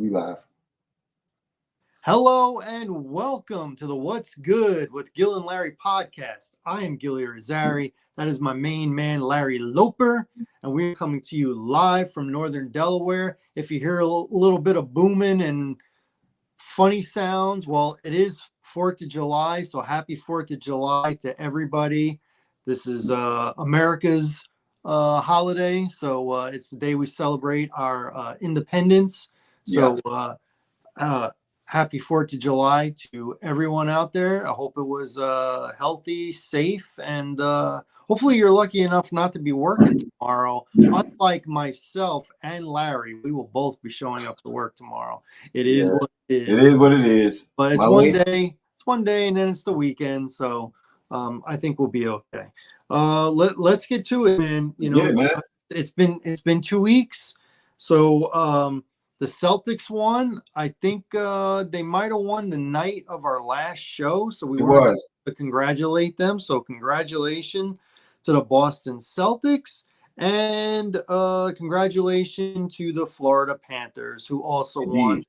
We live. Hello and welcome to the What's Good with Gil and Larry podcast. I am Gil and Larry. That is my main man, Larry Loper, and we're coming to you live from Northern Delaware. If you hear a little bit of booming and funny sounds, well, it is 4th of July, so happy 4th of July to everybody. This is America's holiday, so it's the day we celebrate our independence. So happy 4th of July to everyone out there. I hope it was healthy, safe, and hopefully you're lucky enough not to be working tomorrow. Unlike myself and Larry, we will both be showing up to work tomorrout. It is what it is. It is what it is. But it's one day. It's one day, and then it's the weekend. So I think we'll be okay. Let's get to it, man. It's been 2 weeks. So the Celtics won. I think they might have won the night of our last show. So we wanted to congratulate them. So congratulations to the Boston Celtics. And congratulations to the Florida Panthers, who also won.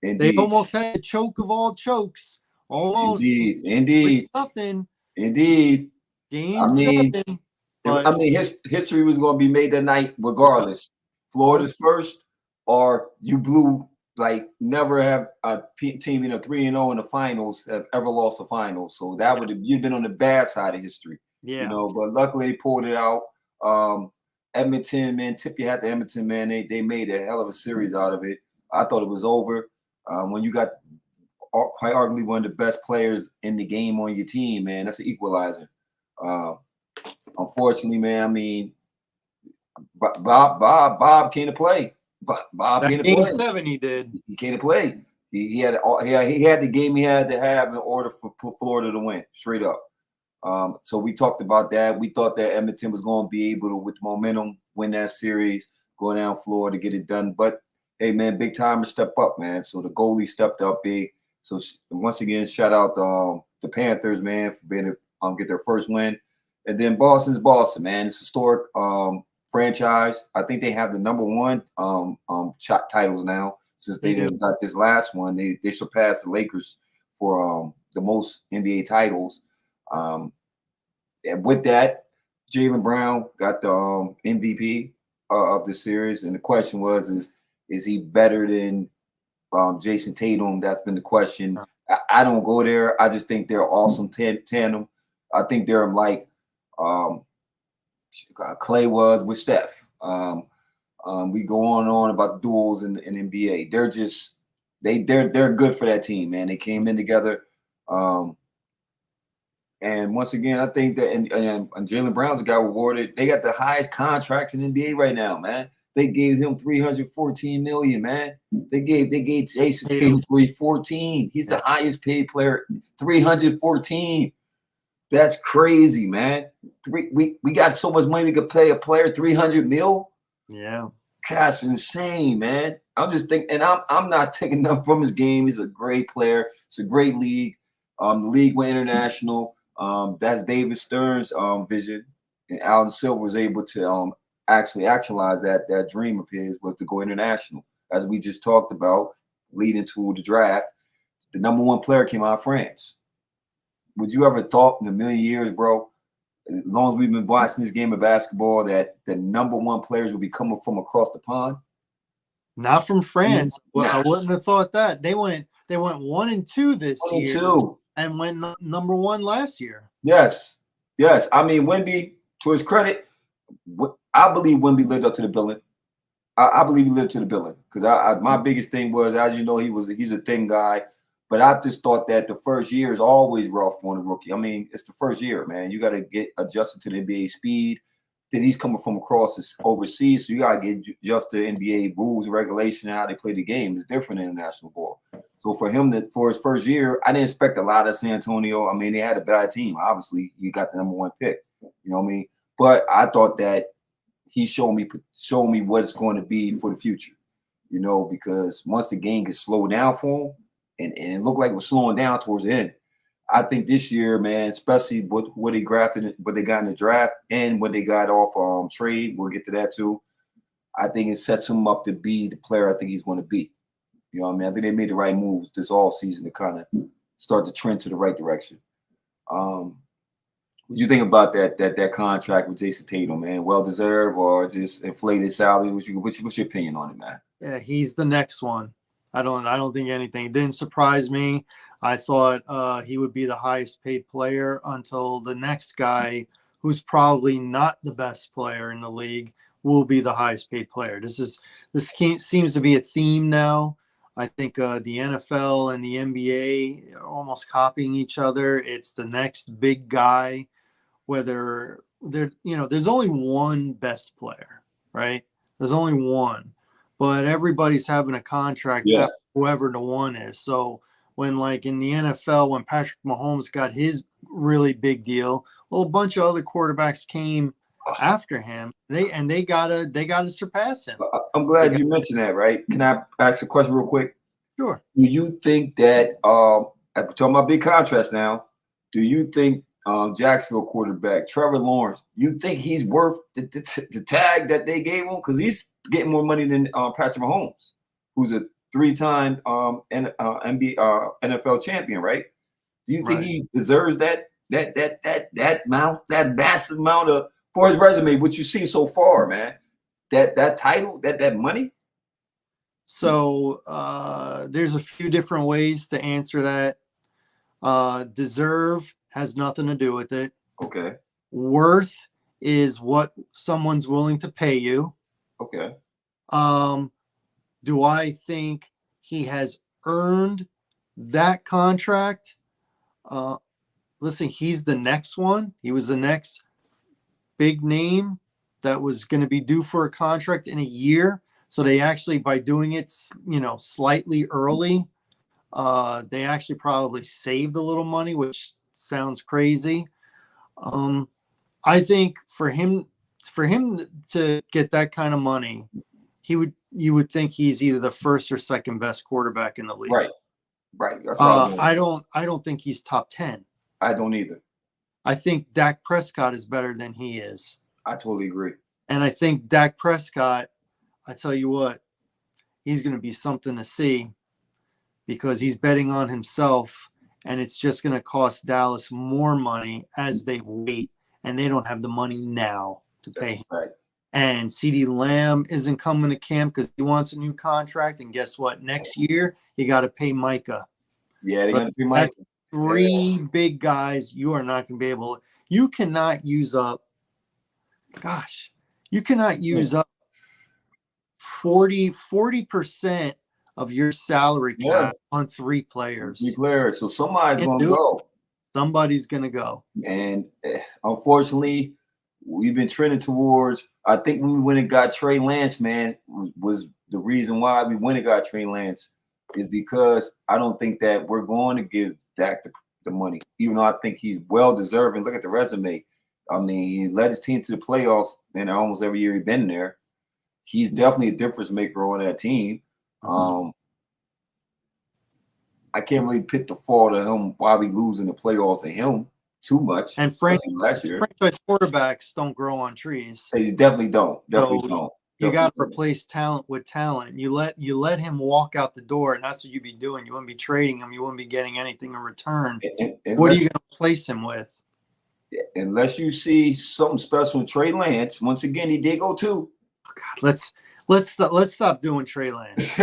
They almost had the choke of all chokes. Almost. Indeed. Nothing. Indeed. Game 7. But, history was going to be made that night regardless. Florida's first, or you blew, like, never have a team, 3-0 in the finals have ever lost a final. So that would have, you've been on the bad side of history. Yeah. But luckily they pulled it out. Edmonton, man, tip your hat to Edmonton, man. They made a hell of a series out of it. I thought it was over. When you got quite arguably one of the best players in the game on your team, man, that's an equalizer. Unfortunately, man, I mean, Bob came to play. Bob came to play. Game 7, he did. He came to play. He had the game he had to have in order for Florida to win, straight up. So we talked about that. We thought that Edmonton was going to be able to, with momentum, win that series, go down Florida, get it done. But hey, man, big timers step up, man. So the goalie stepped up big. So once again, shout out the Panthers, man, for being get their first win. And then Boston's Boston, man. It's a historic franchise. I think they have the number one titles now since they got this last one. They surpassed the Lakers for the most NBA titles. And with that, Jaylen Brown got the MVP of the series. And the question was, is he better than Jason Tatum? That's been the question. I don't go there. I just think they're awesome tandem. I think they're like Clay was with Steph. We go on and on about duels in NBA. They're just they're good for that team, man. They came in together. And once again, I think that and Jaylen Brown's got rewarded. They got the highest contracts in NBA right now, man. They gave him $314 million, man. They gave Jason Tatum $314. He's the highest paid player, $314. That's crazy, man. We got so much money we could pay a player $300 million. Yeah, that's insane, man. I'm just thinking, and I'm not taking nothing from his game. He's a great player. It's a great league. The league went international. That's David Stern's vision, and Alan Silver was able to actually actualize that dream of his, was to go international. As we just talked about, leading to the draft, the number one player came out of France. Would you ever thought in a million years, bro, as long as we've been watching this game of basketball, that the number one players would be coming from across the pond? Not from France. Well, I wouldn't have thought that. They went 1-2 this year. And went number one last year. Yes. I mean, Wemby, to his credit, I believe Wemby lived up to the billing. I believe he lived to the billing, because my biggest thing was, as you know, he's a thin guy. But I just thought that the first year is always rough on a rookie. I mean, it's the first year, man. You got to get adjusted to the NBA speed. Then he's coming from across overseas, so you got to get adjusted to NBA rules and regulation and how they play the game. It's different in international ball. So for him, for his first year, I didn't expect a lot of San Antonio. I mean, they had a bad team. Obviously, you got the number one pick. You know what I mean? But I thought that he showed me what it's going to be for the future. Because once the game gets slowed down for him, and it looked like it was slowing down towards the end, I think this year, man, especially what they drafted, what they got in the draft, and what they got off trade, we'll get to that too. I think it sets him up to be the player I think he's going to be. You know what I mean? I think they made the right moves this all season to kind of start the trend to the right direction. What do you think about that contract with Jason Tatum, man? Well deserved or just inflated salary? What's your opinion on it, man? Yeah, he's the next one. I don't think anything. It didn't surprise me. I thought he would be the highest paid player until the next guy, who's probably not the best player in the league, will be the highest paid player. This seems to be a theme now. I think the NFL and the NBA are almost copying each other. It's the next big guy, whether there's only one best player, right? There's only one, but everybody's having a contract Yeah. after whoever the one is. So when, like in the NFL, when Patrick Mahomes got his really big deal, well, a bunch of other quarterbacks came after him. They gotta surpass him. I'm glad you mentioned that, right? Can I ask a question real quick? Sure. Do you think that we're talking about big contracts now? Do you think Jacksonville quarterback Trevor Lawrence, you think he's worth the tag that they gave him? Because he's getting more money than Patrick Mahomes, who's a 3-time NFL champion, right? Do you think he deserves that massive amount of, for his resume, what you see so far, man? That title, that money? So there's a few different ways to answer that. Deserve has nothing to do with it. Okay. Worth is what someone's willing to pay you. Okay. Do I think he has earned that contract? Listen, he's the next one. He was the next big name that was going to be due for a contract in a year. So they actually, by doing it, slightly early, they actually probably saved a little money, which sounds crazy. I think for him to get that kind of money, you would think he's either the first or second best quarterback in the league. Right. That's what I don't think he's top 10. I don't either. I think Dak Prescott is better than he is. I totally agree. And I think Dak Prescott, I tell you what, he's going to be something to see, because he's betting on himself, and it's just going to cost Dallas more money as they wait, and they don't have the money now to pay him. Right. And CeeDee Lamb isn't coming to camp because he wants a new contract, and guess what? Next year, you got to pay Micah. Yeah, they're going to pay Micah. 3 big guys you are not going to be able – you cannot use up – gosh, you cannot use up 40% of your salary cap on 3 players. 3 players. So somebody's going to go. Somebody's going to go. And unfortunately, we've been trending towards – I think when we went and got Trey Lance, man, was the reason why we went and got Trey Lance is because I don't think that we're going to give Dak the money, even though I think he's well deserving. Look at the resume. I mean, he led his team to the playoffs, and almost every year he's been there. He's definitely a difference maker on that team. I can't really pick the fault of him why we losing the playoffs and him too much. And franchise quarterbacks don't grow on trees. They definitely don't. Don't. You got to replace talent with talent. You let him walk out the door, and that's what you'd be doing. You wouldn't be trading him. You wouldn't be getting anything in return. What are you going to replace him with? Unless you see something special with Trey Lance. Once again, he did go 2. Oh God, let's stop doing Trey Lance.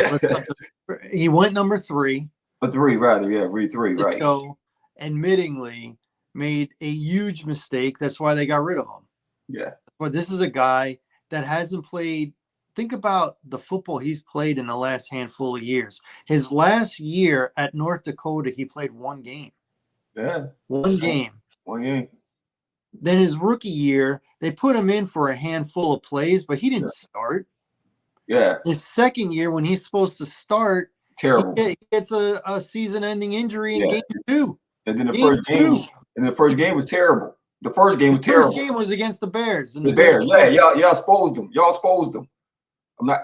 He went number 3. A 3, rather, yeah, 3, right. So, admittingly, made a huge mistake. That's why they got rid of him. Yeah. But this is a guy that hasn't played. Think about the football he's played in the last handful of years. His last year at North Dakota, he played 1 game. Yeah. 1 game. 1 game. Then his rookie year, they put him in for a handful of plays, but he didn't start. Yeah. His second year, when he's supposed to start, terrible. He gets a season-ending injury in game 2. And then the first game was terrible. The first game was terrible. The first game was against the Bears. The Bears, y'all exposed them. I'm not,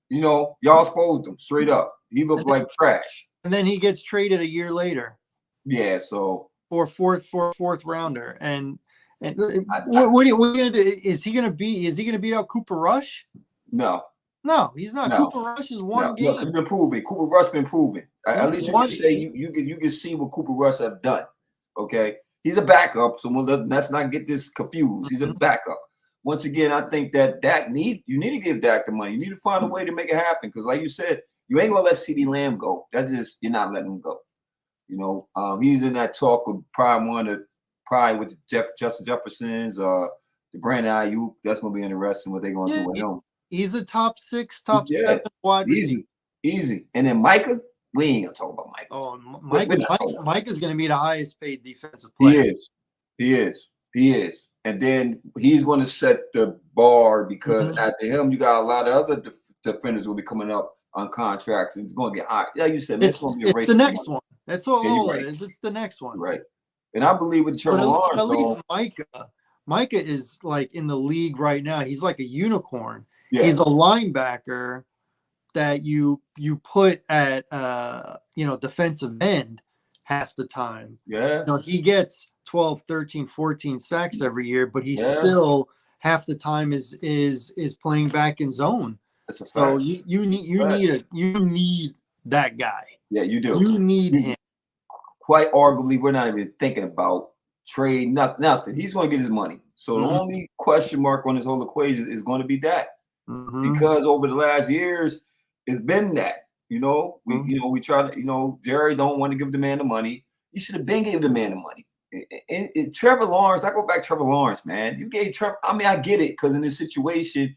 y'all exposed them straight up. He looked like trash. And then he gets traded a year later. Yeah, so for fourth rounder. And what are you gonna do? Is he gonna beat out Cooper Rush? No. No, he's not. No, Cooper Rush is no, one no, game. because been proven. Cooper Rush been proven. At least you One can say game. you can see what Cooper Rush have done. Okay, he's a backup, so let's not get this confused. He's a backup. Once again, I think that you need to give Dak the money. You need to find a way to make it happen because, like you said, you ain't gonna let CeeDee Lamb go. That's just you're not letting him go. You know, he's in that talk of probably with Justin Jefferson's, the Brandon Ayuk. That's gonna be interesting what they're gonna do with him. He's a top 6, top 7 Yeah, wide receiver. easy. And then Micah, we ain't gonna talk about Micah. Oh, Mike is going to be the highest paid defensive player. He is. And then he's going to set the bar because after him, you got a lot of other defenders who will be coming up on contracts, and it's going to get high. Yeah, you said man, it's going to be a race. It's the next one. That's all it is. It's the next one. Right. And I believe with Trevor Lawrence, at least Micah is like in the league right now. He's like a unicorn. Yeah. He's a linebacker that you put at defensive end half the time. Yeah. You know, he gets 12, 13, 14 sacks every year, but he still half the time is playing back in zone. That's a fact. So you need that guy. Yeah, you do. You need him. Quite arguably, we're not even thinking about trade, nothing. He's going to get his money. So the only question mark on this whole equation is going to be that. Because over the last years, it's been that. You know, we try to, Jerry don't want to give the man the money. You should have been gave the man the money. And Trevor Lawrence, I go back to Trevor Lawrence, man. You gave Trevor, I mean, I get it, because in this situation,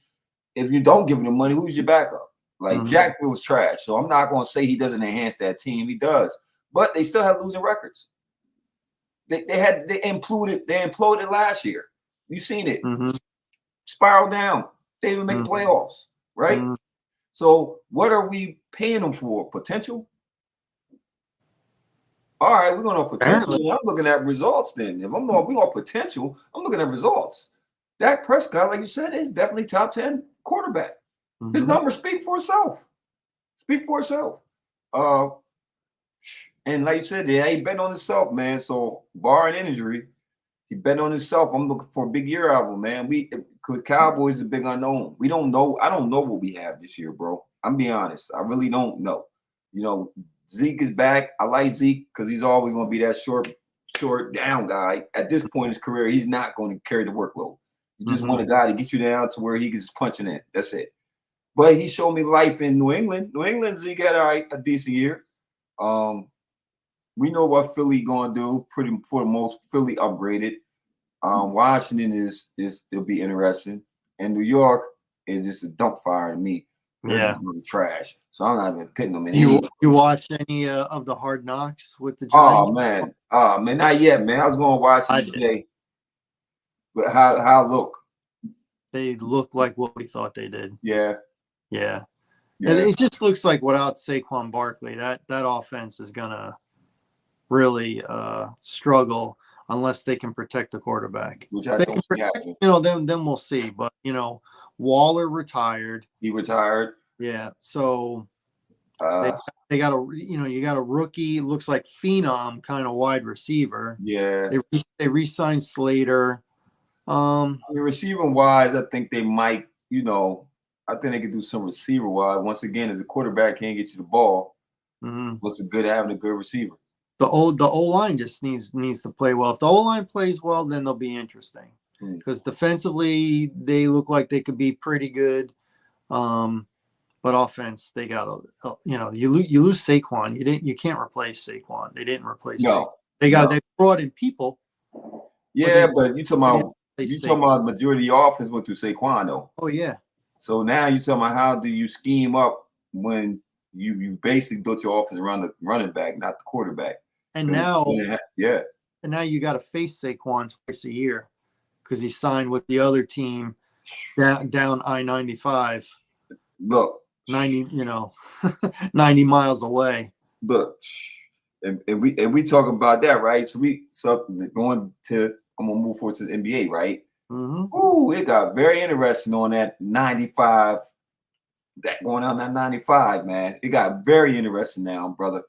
if you don't give him the money, who's your backup? Like Jacksonville was trash. So I'm not going to say he doesn't enhance that team. He does. But they still have losing records. They imploded last year. You seen it. Spiral down. They didn't make the playoffs, right? So what are we paying them for? Potential? All right, we're going to potential. I'm looking at results then. If we want potential, I'm looking at results. Dak Prescott, like you said, is definitely top 10 quarterback. His numbers speak for itself. And like you said, he bet on himself, man. So barring injury, he bet on himself. I'm looking for a big year out of him, man. Cowboys is a big unknown. We don't know. I don't know what we have this year, bro. I'm being honest. I really don't know. Zeke is back. I like Zeke because he's always going to be that short down guy. At this point in his career, he's not going to carry the workload. You just want a guy to get you down to where he can just punch in. That's it. But he showed me life in New England. Zeke had a decent year. We know what Philly going to do. Pretty for the most, Philly upgraded. Washington it'll be interesting. And New York is just a dump fire to me. They're just really trash. So I'm not even pitting them in. You watched any of the Hard Knocks with the Giants? Oh man, not yet, man. I was going to watch it today. But how look? They look like what we thought they did. Yeah. It just looks like without Saquon Barkley, that offense is gonna really struggle unless they can protect the quarterback. Which I don't see happening. Then we'll see. But Waller retired. He retired. Yeah. So they got you got a rookie, looks like phenom kind of wide receiver. Yeah. They re-signed Slater. Receiving wise, I think they might, I think they could do some receiver wise. Once again, if the quarterback can't get you the ball, what's it good having a good receiver? The O-line just needs to play well. If the O-line plays well, then they'll be interesting. Because defensively, they look like they could be pretty good. But offense, they got you lose Saquon. You can't replace Saquon. They didn't replace Saquon. They brought in people. Yeah, but you talking about majority of the offense went through Saquon though. Oh yeah. So now you talking about how do you scheme up when you basically built your offense around the running back, not the quarterback. And now And now you got to face Saquon twice a year because he signed with the other team down I-95. Look, 90 90 miles away. Look, and we talk about that, right? So I'm gonna move forward to the NBA, right? Ooh, it got very interesting on that 95. That going on that 95, man. It got very interesting now, brother.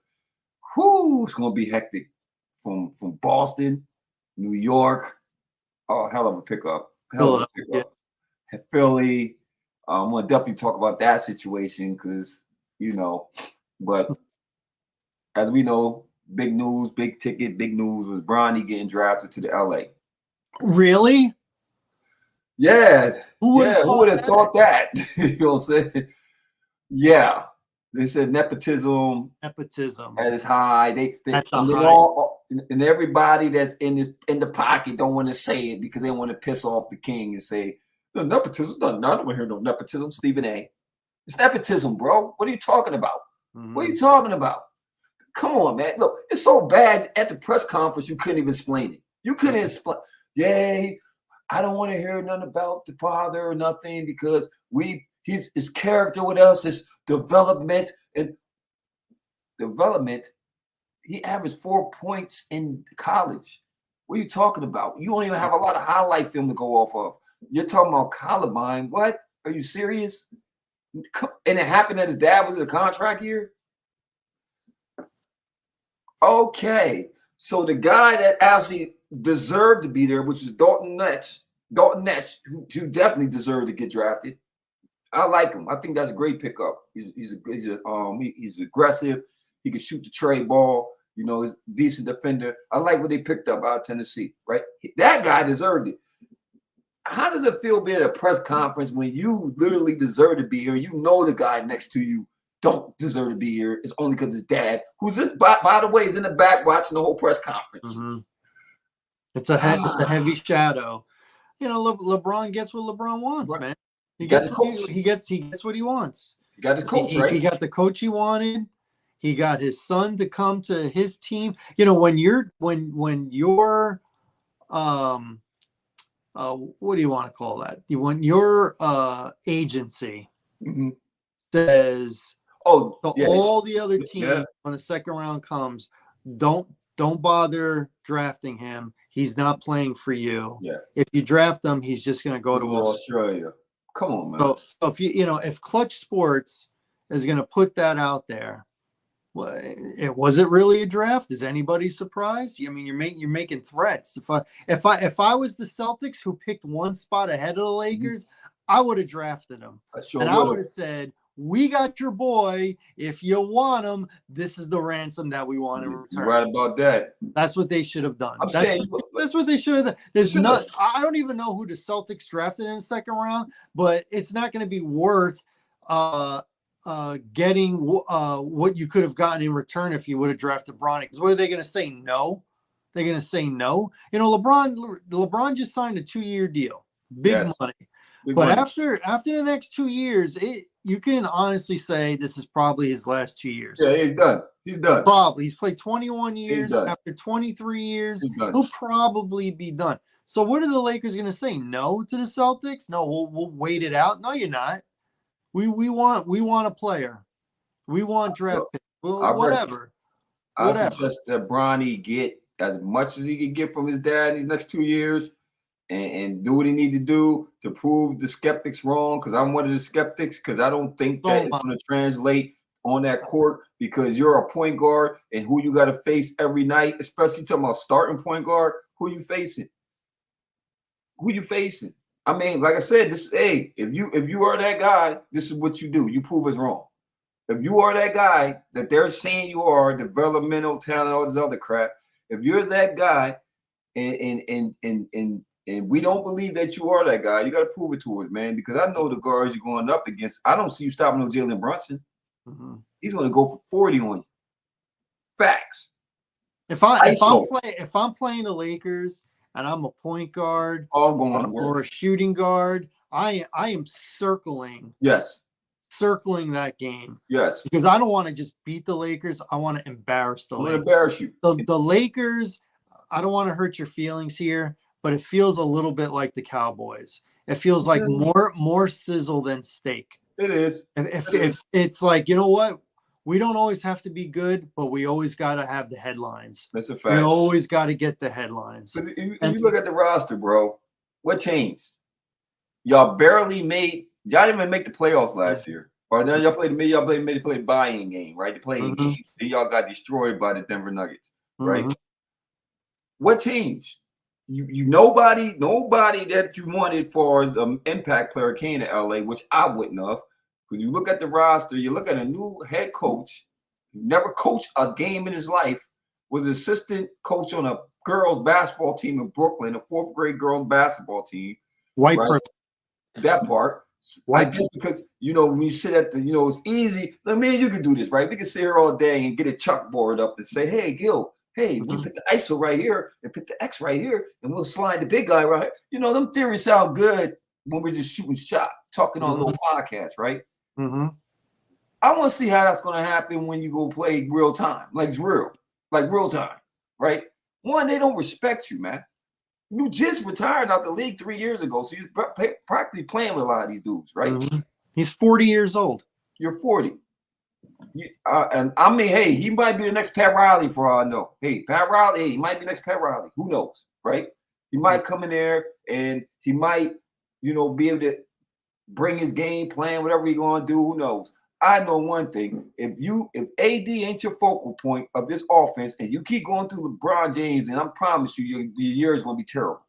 Whoo, it's gonna be hectic from Boston, New York. Oh, hell of a pickup. Philly. I'm gonna definitely talk about that situation because but as we know, big news, big ticket, big news was Brnny getting drafted to the LA. Really? Yeah, Who would have who would have that? thought that? You know what I'm saying? Yeah, they said nepotism Nepotism at its high. They at the and then high. and everybody that's in the pocket don't want to say it because they want to piss off the king and say no nepotism. No, I don't want to hear no nepotism. Stephen A. It's nepotism, bro. What are you talking about? What are you talking about? Come on, man. Look, it's so bad at the press conference you couldn't even explain it. You couldn't explain. Yeah, I don't want to hear nothing about the father or nothing because his character with us is development and development. He averaged 4 points in college. What are you talking about? You don't even have a lot of highlight film to go off of. You're talking about Columbine. What? Are you serious? And it happened that his dad was in a contract year? Okay. So the guy that actually deserved to be there, which is Dalton Netsch, who definitely deserved to get drafted. I like him. I think that's a great pickup. He's aggressive. He can shoot the trade ball. He's a decent defender. I like what they picked up out of Tennessee, right? That guy deserved it. How does it feel being at a press conference when you literally deserve to be here? You know the guy next to you don't deserve to be here. It's only because his dad, by the way, is in the back watching the whole press conference. Mm-hmm. It's a heavy shadow. LeBron gets what LeBron wants, man. He gets what he wants. He got his coach, right? He got the coach he wanted. He got his son to come to his team. When your what do you want to call that? When your agency says all the other teams when the second round comes, don't bother drafting him. He's not playing for you. Yeah. If you draft him, he's just going to go to Australia. Come on, man. So if if Clutch Sports is going to put that out there, was it really a draft? Is anybody surprised? I mean, you're making threats. If I was the Celtics who picked one spot ahead of the Lakers, I would have drafted him. I would have said, "We got your boy. If you want him, this is the ransom that we want in return." You're right about that. That's what they should have done. That's what they should have done. I don't even know who the Celtics drafted in the second round, but it's not going to be worth getting what you could have gotten in return if you would have drafted Brnny. Because what are they going to say? No. They're going to say no. LeBron just signed a 2-year deal, big money. After the next 2 years, you can honestly say this is probably his last 2 years. Yeah, he's done. He's done. Probably. He's played 21 years. After 23 years, he'll probably be done. So what are the Lakers going to say? No to the Celtics? No, we'll wait it out. No, you're not. We want a player. We want draft picks. Whatever. I suggest that Brnny get as much as he can get from his dad these next 2 years and do what he need to do to prove the skeptics wrong, because I'm one of the skeptics, because I don't think that it's going to translate on that court, because you're a point guard and who you got to face every night, especially talking about starting point guard, who you facing? Who you facing? I mean, like I said, if you are that guy, this is what you do. You prove us wrong. If you are that guy that they're saying you are, developmental talent, all this other crap, if you're that guy and we don't believe that you are that guy, you got to prove it to us, man, because I know the guards you're going up against. I don't see you stopping no Jalen Brunson. He's going to go for 40 on you. Facts. If I'm playing the Lakers and I'm a point guard or a shooting guard, I am circling. Yes. Circling that game. Yes. Because I don't want to just beat the Lakers. I want to embarrass the Lakers. Embarrass you. The Lakers, I don't want to hurt your feelings here, but it feels a little bit like the Cowboys. It feels like more sizzle than steak. It is. If it's like, you know what? We don't always have to be good, but we always got to have the headlines. That's a fact. We always got to get the headlines. But if you look at the roster, bro, what changed? Y'all barely made. Y'all didn't even make the playoffs last year. Or then y'all played the buy-in game, right? The playing game. Then y'all got destroyed by the Denver Nuggets, right? What changed? you nobody that you wanted for as an impact player came to LA, which I wouldn't have. Because you look at the roster, you look at a new head coach, never coached a game in his life, was assistant coach on a girls basketball team in Brooklyn, a fourth grade girls basketball team. White right? person. That part. White I guess because when you sit at the, it's easy. I mean, you can do this, right? We can sit here all day and get a chalkboard up and say, "Hey, Gil, hey, you put the ISO right here and put the X right here, and we'll slide the big guy right." Them theories sound good when we're just shooting shot, talking on a little podcast, right? Mm-hmm. I want to see how that's going to happen when you go play real time, like it's real, like real time, right? One, they don't respect you, man. You just retired out the league 3 years ago, so you're practically playing with a lot of these dudes, right? Mm-hmm. He's 40 years old. You're 40. And I mean, hey, he might be the next Pat Riley for all I know. Hey, Pat Riley, hey, he might be next Pat Riley. Who knows, right? He might come in there and he might, be able to bring his game plan, whatever he's going to do. Who knows? I know one thing. If AD ain't your focal point of this offense and you keep going through LeBron James, and I promise you, your year is going to be terrible.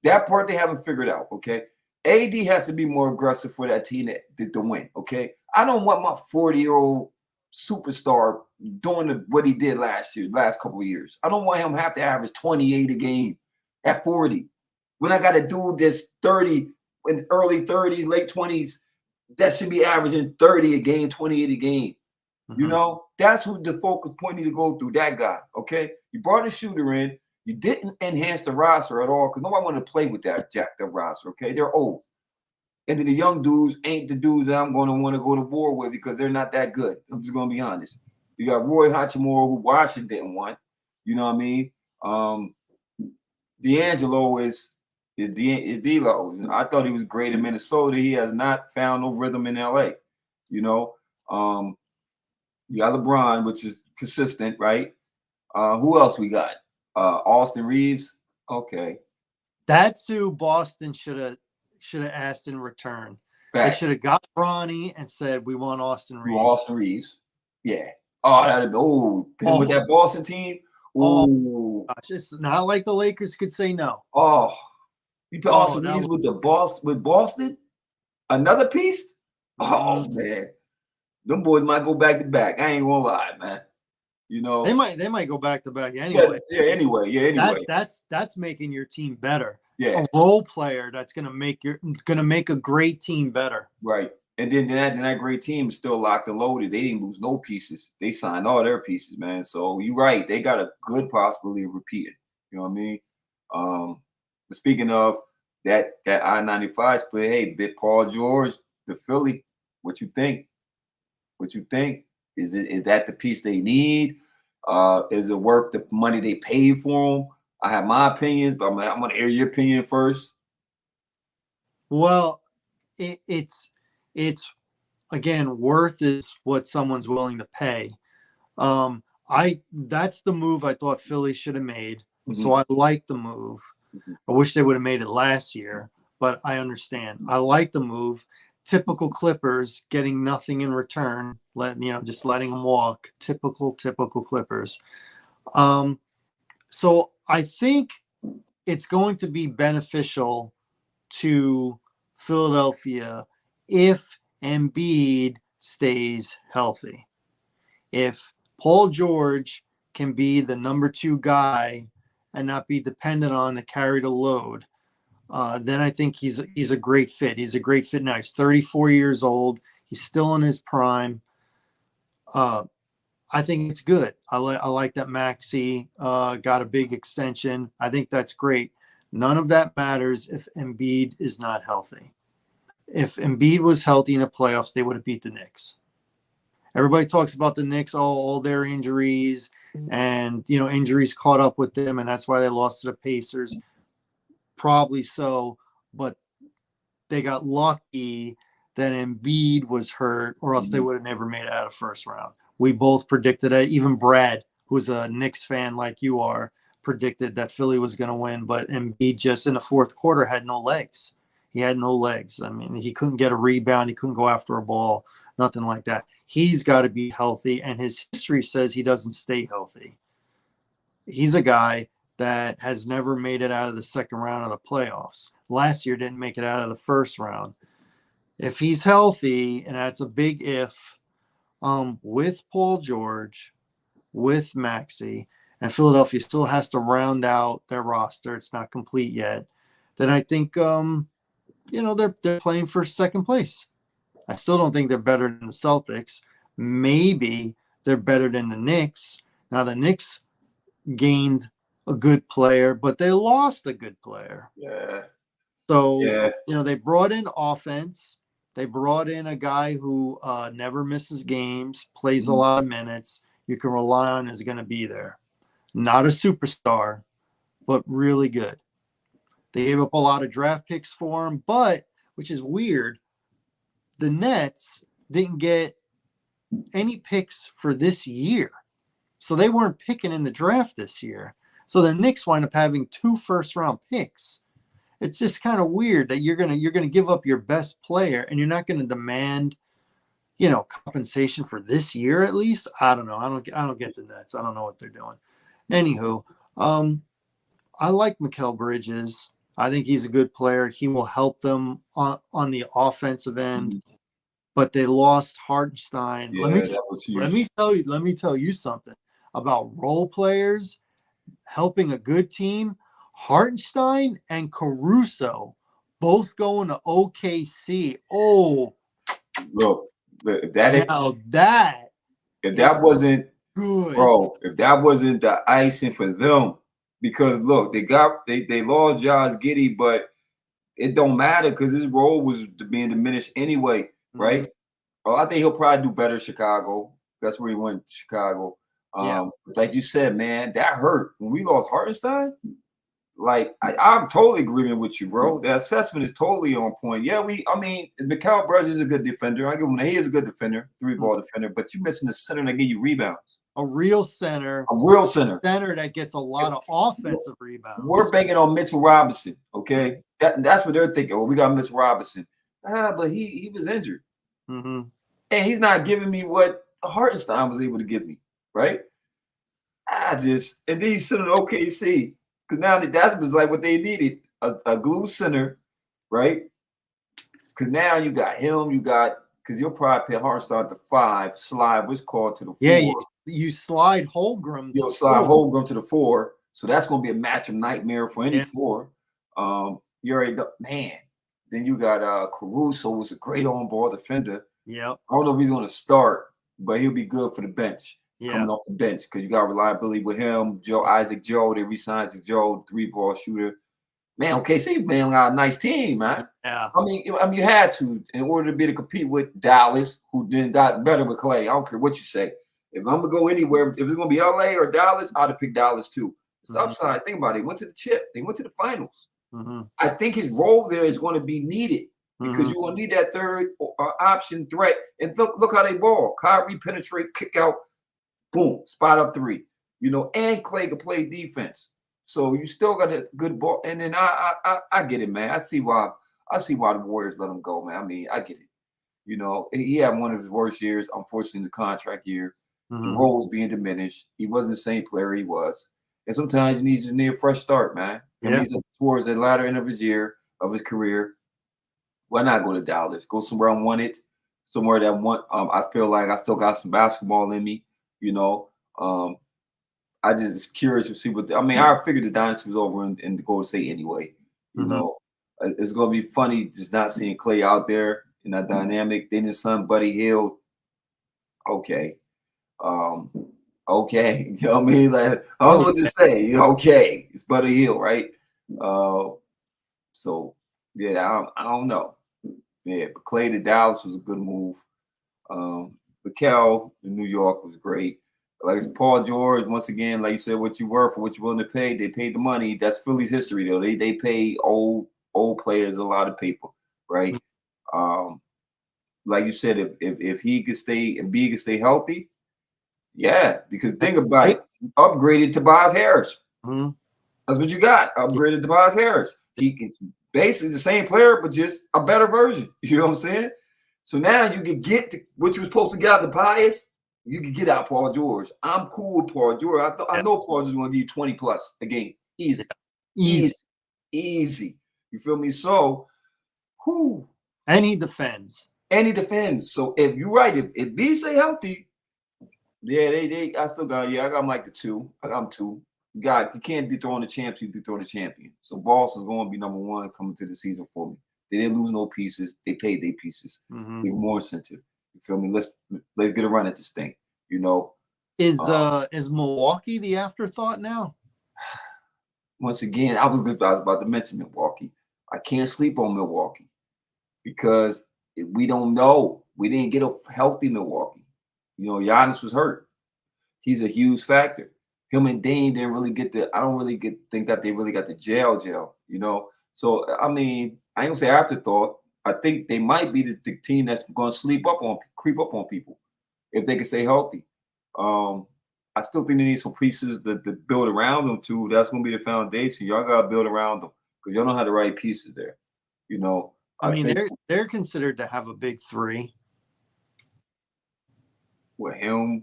That part they haven't figured out, okay? AD has to be more aggressive for that team to win, okay? I don't want my 40-year-old superstar doing what he did last couple of years. I don't want him to have to average 28 a game at 40. When I got a dude that's 30, in early 30s, late 20s, that should be averaging 30 a game, 28 a game. Mm-hmm. That's who the focus point need to go through, that guy, okay? You brought a shooter in. You didn't enhance the roster at all because nobody wanted to play with that jacked up roster, okay? They're old. And then the young dudes ain't the dudes that I'm going to want to go to war with because they're not that good. I'm just going to be honest. You got Roy Hachimura, who Washington didn't want. You know what I mean? D'Angelo is D'Lo. I thought he was great in Minnesota. He has not found no rhythm in LA. You got LeBron, which is consistent, right? Who else we got? Austin Reeves. Okay. That's who Boston should have asked in return. Facts. They should have got Brnny and said, "We want Austin Reeves." Austin Reeves. Yeah. Oh, that'd be with that Boston team. Oh, gosh, it's not like the Lakers could say no. Oh, you put Austin Reeves with Boston? Another piece? Oh man. Them boys might go back to back. I ain't gonna lie, man. They might go back to back anyway. Anyway. That's making your team better. Yeah. A role player that's gonna make a great team better. Right. And then that great team is still locked and loaded. They didn't lose no pieces. They signed all their pieces, man. So you're right. They got a good possibility of repeating. You know what I mean? Speaking of that I-95 split, hey, Big Paul George, the Philly, what you think? What you think? Is that the piece they need? Is it worth the money they paid for them? I have my opinions, but I'm going to air your opinion first. Well, it's again, worth is what someone's willing to pay. That's the move I thought Philly should have made. Mm-hmm. So I like the move. Mm-hmm. I wish they would have made it last year, but I understand. I like the move. Typical Clippers getting nothing in return, just letting them walk. Typical Clippers. So I think it's going to be beneficial to Philadelphia if Embiid stays healthy. If Paul George can be the number 2 guy and not be dependent on to carry the load, then I think he's a great fit. He's a great fit now. He's 34 years old. He's still in his prime. I think it's good. I like that Maxey got a big extension. I think that's great. None of that matters if Embiid is not healthy. If Embiid was healthy in the playoffs, they would have beat the Knicks. Everybody talks about the Knicks, all their injuries, and injuries caught up with them, and that's why they lost to the Pacers. Probably so, but they got lucky that Embiid was hurt, or else they would have never made it out of first round. We both predicted it. Even Brad, who's a Knicks fan like you are, predicted that Philly was going to win, but Embiid just in the fourth quarter had no legs. He had no legs. I mean, he couldn't get a rebound. He couldn't go after a ball, nothing like that. He's got to be healthy, and his history says he doesn't stay healthy. He's a guy that has never made it out of the second round of the playoffs. Last year didn't make it out of the first round. If he's healthy, and that's a big if, with Paul George, with Maxey, and Philadelphia still has to round out their roster. It's not complete yet. Then I think they're playing for second place. I still don't think they're better than the Celtics. Maybe they're better than the Knicks. Now the Knicks gained a good player, but they lost a good player. Yeah. So, Yeah. they brought in offense. They brought in a guy who never misses games, plays a lot of minutes. You can rely on is going to be there. Not a superstar, but really good. They gave up a lot of draft picks for him, but, which is weird, the Nets didn't get any picks for this year. So they weren't picking in the draft this year. So the Knicks wind up having 2 first-round picks. It's just kind of weird that you're gonna give up your best player and you're not gonna demand, compensation for this year at least. I don't know. I don't get the Nets. I don't know what they're doing. Anywho, I like Mikal Bridges. I think he's a good player. He will help them on the offensive end. But they lost Hartenstein. Yeah, that was huge. Let me tell you something about role players helping a good team. Hartenstein and Caruso both going to OKC. Oh, look, if that wasn't good, bro, if that wasn't the icing for them, because look, they lost Josh Giddey, but it don't matter because his role was being diminished anyway, right? Oh, I think he'll probably do better in Chicago. That's where he went to Chicago. But like you said, man, that hurt when we lost Hartenstein. Like I'm totally agreeing with you, bro. The assessment is totally on point. Yeah, Mikal Bridges is a good defender. I give him he is a good defender, 3-ball defender. But you're missing the center that give you rebounds. A real center that gets a lot of offensive rebounds. We're banking on Mitchell Robinson, okay? That's what they're thinking. Well, we got Mitchell Robinson. But he was injured. Mm-hmm. And he's not giving me what Hartenstein was able to give me, right? And then you send an OKC, because now that was like what they needed, a glue center, right? Because now you got him, because you'll probably pay Hartenstein to 5, slide what's called to the 4. Yeah, you slide Holmgren. You'll slide Holmgren to the 4, so that's going to be a matchup nightmare for any 4. You already know, man. Then you got Caruso, who's a great on-ball defender. Yeah. I don't know if he's going to start, but he'll be good for the bench. Coming off the bench, because you got reliability with him. Isaac Joe, they re-signed Isaac Joe, 3-ball shooter. Man, OKC, man, got a nice team, man. Yeah. I mean, you had to in order to be able to compete with Dallas, who then got better with Clay. I don't care what you say. If I'm gonna go anywhere, if it's gonna be LA or Dallas, I'd have picked Dallas too. It's upside. Think about it. He went to the chip. They went to the finals. I think his role there is going to be needed because you will need that third option threat. And look how they ball. Kyrie penetrate, kick out, boom, spot up 3. And Clay can play defense. So you still got a good ball. And then I get it, man. I see why the Warriors let him go, man. I mean, I get it. He had one of his worst years, unfortunately, the contract year. The role was being diminished. He wasn't the same player he was. And sometimes you just need a fresh start, man. And he's towards the latter end of his career. Why not go to Dallas? Go somewhere unwanted, somewhere that I feel like I still got some basketball in me. I just curious to see I figured the dynasty was over in the Golden State anyway. It's gonna be funny just not seeing Clay out there in that dynamic. Then his son Buddy Hield. Okay. Okay. You know what I mean? Like, I don't know what to say. Okay. It's Buddy Hield, right? So yeah, I don't know. Yeah, but Clay to Dallas was a good move. Mikal in New York was great. Like Paul George, once again, like you said, what you were for what you're willing to pay, they paid the money. That's Philly's history, though. They pay old players a lot of paper, right? Like you said, if he could stay and B could stay healthy, yeah. Because think about it, upgraded Tobias Harris. That's what you got. Upgraded Tobias Harris. He can basically the same player, but just a better version. You know what I'm saying? So now you can get to what you were supposed to get out of Tobias. You can get out Paul George. I'm cool with Paul George. I know Paul George is going to give you 20 plus a game. Easy. Easy. Easy. You feel me? So, who? And he defends. And he defends. So if you're right, if B stay healthy, yeah, I still got I got him like the 2. I got him 2. You can't dethrone the champs, you dethrone the champion. So Boss is going to be number 1 coming to the season for me. They didn't lose no pieces. They paid their pieces. Mm-hmm. Give more incentive. You feel me? Let's get a run at this thing. You know. Is Milwaukee the afterthought now? Once again, I was about to mention Milwaukee. I can't sleep on Milwaukee because we don't know. We didn't get a healthy Milwaukee. You know, Giannis was hurt. He's a huge factor. Him and Dame didn't really get I don't really think that they really got the gel, you know? So, I mean, I ain't gonna say afterthought. I think they might be the team that's going to creep up on people if they can stay healthy. I still think they need some pieces to build around them too. That's going to be the foundation. Y'all got to build around them because y'all don't have the right pieces there. You know, I mean, they're considered to have a big 3. With him,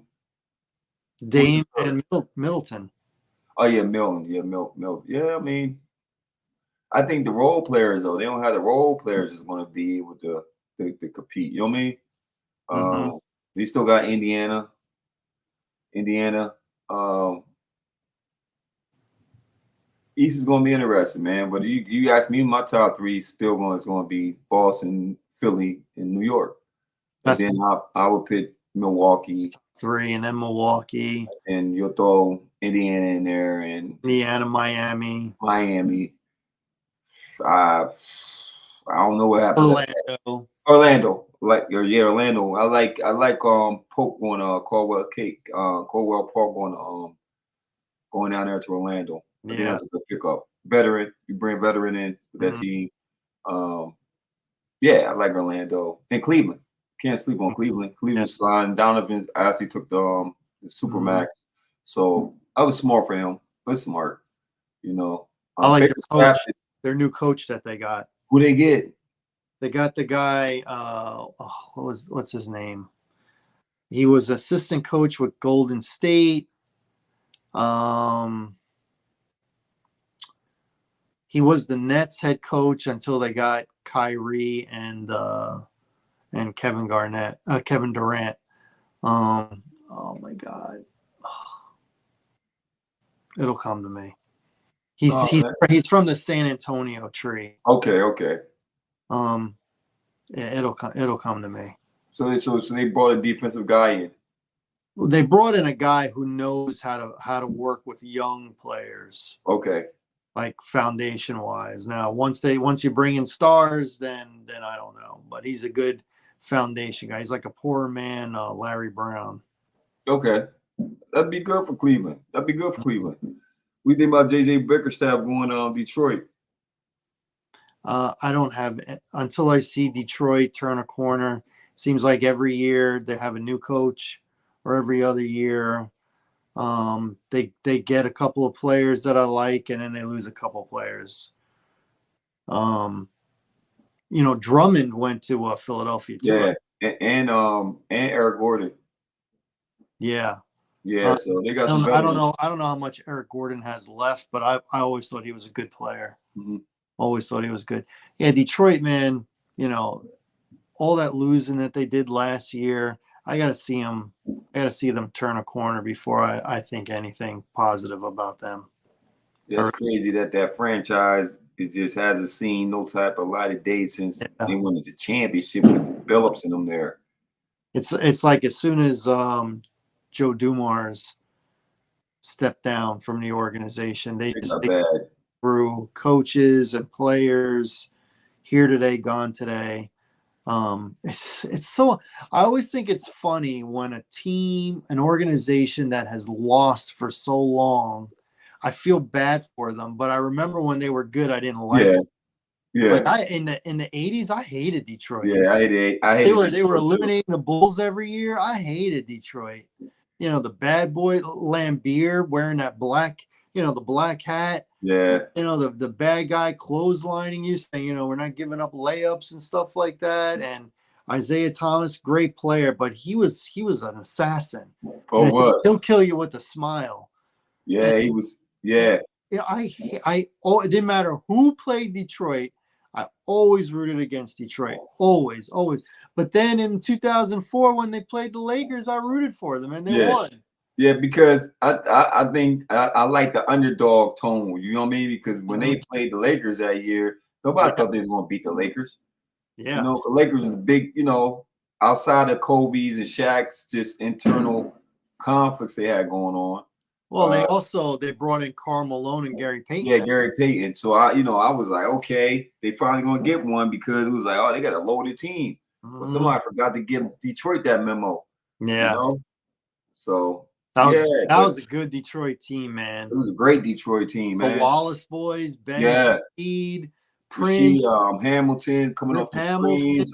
Dame and Middleton. Oh yeah, Milton. Yeah, Milton. Yeah, I mean, I think the role players though, they don't have the role players that's going to be able to compete. You know what I mean? Mm-hmm. We still got Indiana. East is going to be interesting, man. But you ask me, my top 3 is going to be Boston, Philly, and New York. And then I would pick Milwaukee. 3, and then Milwaukee. And you'll throw Indiana in there and Indiana, Miami. I don't know what happened. Orlando. Orlando. I like Pope going Caldwell Park going down there to Orlando. I think that's a good pickup. Veteran, you bring veteran in with that team. Yeah, I like Orlando and Cleveland. Can't sleep on Cleveland. Cleveland sliding. Donovan actually took the Supermax, so I was smart for him. It was smart, you know. I like their coach. Their new coach that they got. Who they get? They got the guy. What's his name? He was assistant coach with Golden State. He was the Nets head coach until they got Kyrie and Kevin Durant. Oh my God, it'll come to me. He's from the San Antonio tree. Okay. Yeah, it'll come to me. So they brought a defensive guy in. They brought in a guy who knows how to work with young players. Okay. Like foundation wise. Now, once you bring in stars, then I don't know. But he's a good foundation guy. He's like a poor man, Larry Brown. Okay, that'd be good for Cleveland. We think about JJ Bickerstaff going Detroit. I don't have until I see Detroit turn a corner. Seems like every year they have a new coach, or every other year. They get a couple of players that I like, and then they lose a couple of players. Drummond went to Philadelphia too. Yeah, right? and Eric Gordon. Yeah. Yeah, so they got I don't know how much Eric Gordon has left, but I always thought he was a good player. Mm-hmm. Always thought he was good. Yeah, Detroit, man, all that losing that they did last year, I got to see them turn a corner before I think anything positive about them. It's crazy that franchise just hasn't seen no type of light of day since they won the championship with Billups in them there. It's like as soon as Joe Dumars stepped down from the organization, they threw coaches and players here today, gone today. It's so, I always think it's funny when an organization that has lost for so long, I feel bad for them, but I remember when they were good, I didn't like them. Yeah. Like in the 80s, I hated Detroit. Yeah, I hated They were eliminating the Bulls every year. I hated Detroit. The bad boy Lambeer wearing that black, the black hat. Yeah. The bad guy clotheslining you, saying, we're not giving up layups and stuff like that. And Isaiah Thomas, great player, but he was an assassin. Oh, what? He'll kill you with a smile. Yeah, he was. Yeah. it didn't matter who played Detroit. I always rooted against Detroit. Always, always. But then in 2004, when they played the Lakers, I rooted for them and they won. Yeah, because I think I like the underdog tone. You know what I mean? Because when they played the Lakers that year, nobody thought they was going to beat the Lakers. Yeah. You know, the Lakers was the big, outside of Kobe's and Shaq's just internal conflicts they had going on. Well, they brought in Karl Malone and Gary Payton. Yeah, Gary Payton. So I was like, okay, they finally gonna get one because it was like, oh, they got a loaded team. But somebody forgot to give Detroit that memo. Yeah. So that was a good Detroit team, man. It was a great Detroit team, man. The Wallace boys, Ben Reed, Prince, Hamilton coming off the screens,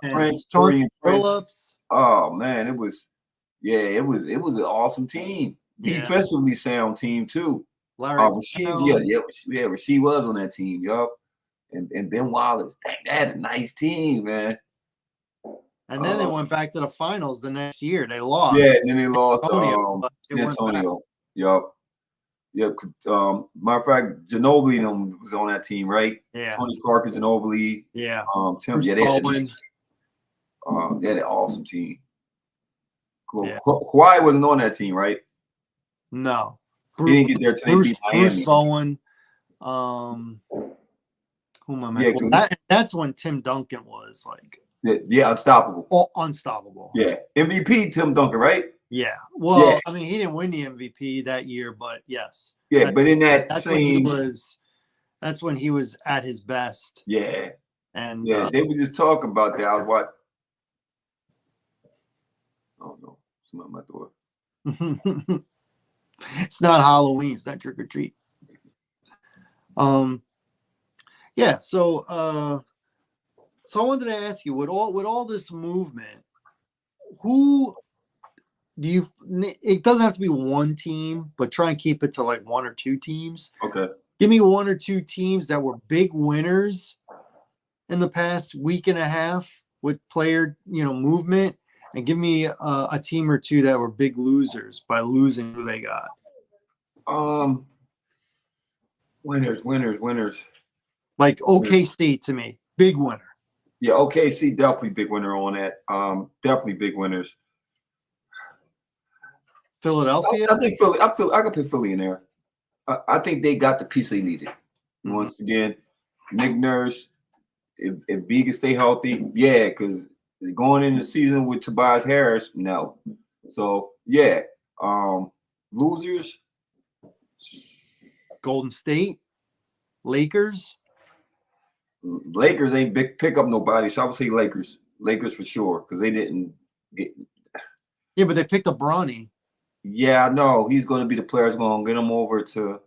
Prince, Tony Phillips. Oh man, it was an awesome team. Defensively sound team too. Larry Rasheed was on that team, yup. And Ben Wallace, they had a nice team, man. And then they went back to the finals the next year. They lost. Yeah, and then they lost San Antonio. Yup. Yep. Matter of fact, Ginobili was on that team, right? Yeah. Tony Parker, Ginobili. Yeah. Tim. Yeah, they had an awesome team. Cool. Yeah. Kawhi wasn't on that team, right? No. He didn't get there till they beat Miami. Bruce Bowen. Who am I missing? That's when Tim Duncan was like. Yeah, unstoppable. Oh, unstoppable. Yeah. MVP Tim Duncan, right? Yeah. Well, I mean, he didn't win the MVP that year, but yes. Yeah, but in that's when he was at his best. Yeah. And they were just talking about that. I was watching. Oh no, someone at my door. It's not Halloween, it's not trick or treat. Yeah, so I wanted to ask you, with all this movement, who do you? It doesn't have to be one team, but try and keep it to like one or two teams. Okay. Give me one or two teams that were big winners in the past week and a half with player, movement, and give me a team or two that were big losers by losing who they got. Winners. Like OKC to me, big winner. Yeah, OKC definitely big winner on that. Definitely big winners. Philadelphia. I think Philly. I could put Philly in there. I think they got the piece they needed. Mm-hmm. Once again, Nick Nurse. If B can stay healthy, yeah, because going into the season with Tobias Harris, no. So yeah, losers. Golden State, Lakers. Lakers ain't pick up nobody, so I would say Lakers. Lakers for sure, because they didn't get. Yeah, but they picked up Brnny. Yeah, I know he's going to be the player that's going to get them over to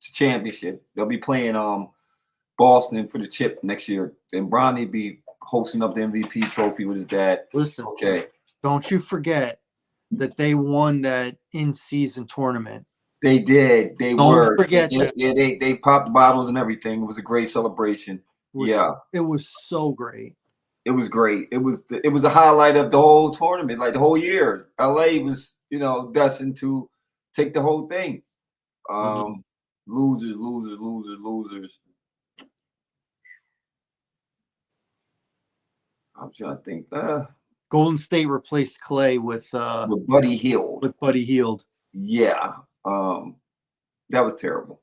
championship. They'll be playing Boston for the chip next year, and Brnny be hosting up the MVP trophy with his dad. Listen, okay, don't you forget that they won that in-season tournament. They did. Don't forget that. Yeah, they popped bottles and everything. It was a great celebration. It was so great. It was great. It was a highlight of the whole tournament, like the whole year. LA was, destined to take the whole thing. Losers. I'm trying to think. Golden State replaced Clay with Buddy Hield. Yeah. That was terrible.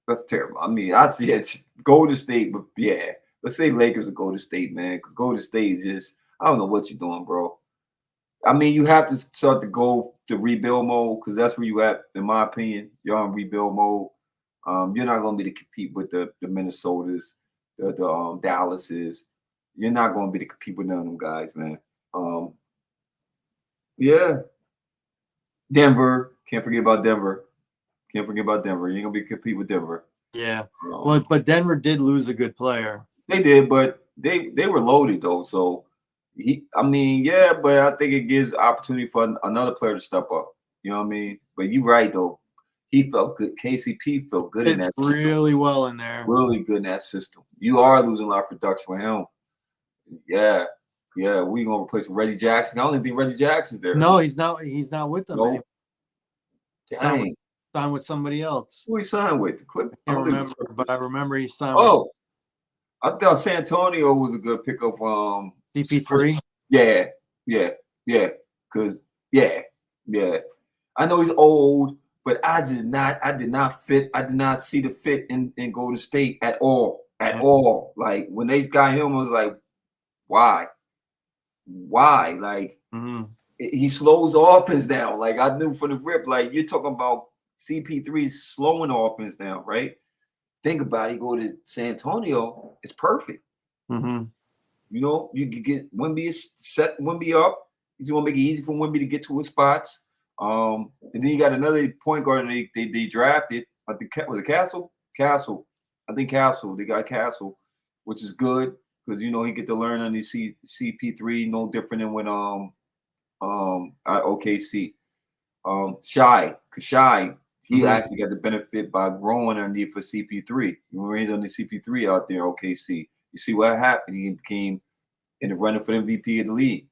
That's terrible. I mean, I see it. Golden State, but yeah. Let's say Lakers or Golden State, man, because Golden State is just, I don't know what you're doing, bro. I mean, you have to start to go to rebuild mode because that's where you at, in my opinion. You're on rebuild mode. You're not going to be able to compete with the Minnesotas, the Dallases. You're not going to be able to compete with none of them guys, man. Yeah. Denver. Can't forget about Denver. You ain't going to be compete with Denver. Yeah. But Denver did lose a good player. They did, but they were loaded though. So but I think it gives opportunity for another player to step up. You know what I mean? But you're right though. He felt good. KCP felt good in that system. Really well in there. Really good in that system. You are losing a lot of production with him. Yeah. Yeah. We gonna replace Reggie Jackson. I don't even think Reggie Jackson's there. No, he's not with them anymore. Dang. signed with somebody else. Who he signed with? The Clippers? I can't remember, but I remember he signed Oh, I thought San Antonio was a good pickup. with CP3. Yeah. Cause yeah. I know he's old, but I did not see the fit in Golden State at all. At all. Like when they got him, I was like, why? Like he slows the offense down. Like I knew from the rip, like you're talking about CP3 slowing the offense down, right? Think about it, you go to San Antonio, it's perfect. You know, you can get Wemby set Wemby up. He's gonna make it easy for Wemby to get to his spots. And then you got another point guard they drafted. I think was it Castle? Castle. I think Castle. They got Castle, which is good because you know he get to learn on the CP3, no different than when at OKC. Shy, he actually got the benefit by growing underneath for CP3. When he's on the CP3 out there, OKC. You see what happened? He became in the running for MVP of the league.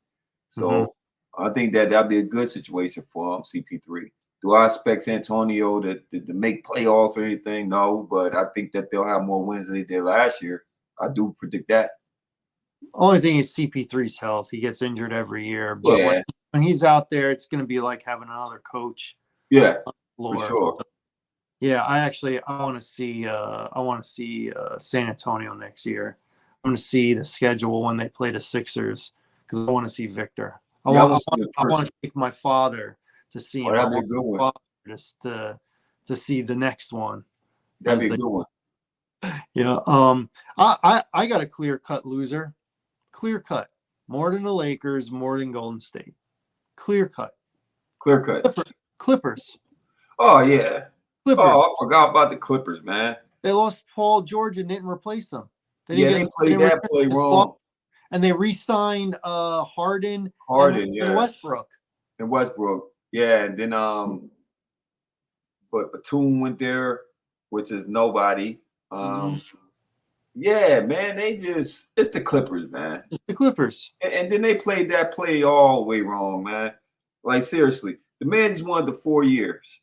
So I think that'd be a good situation for CP3. Do I expect San Antonio to make playoffs or anything? No, but I think that they'll have more wins than they did last year. I do predict that. Only thing is CP3's health. He gets injured every year, but when he's out there, it's going to be like having another coach. Yeah, for sure. Yeah, I want to see San Antonio next year. I want to see the schedule when they play the Sixers because I want to see Victor. I want to take my father to see him. That'd be a good one. Just to see the next one. That'd be a good one. Yeah. I got a clear-cut loser. Clear-cut. More than the Lakers, more than Golden State. Clear-cut. Clippers. Oh, yeah. Clippers. Oh, I forgot about the Clippers, man. They lost Paul George and didn't replace him. They played that play wrong. And they re-signed Harden and Westbrook. Yeah, and then but Batum went there, which is nobody. Yeah, man, it's the Clippers, man. It's the Clippers. And then they played that play all the way wrong, man. Like seriously, the man just wanted the 4 years.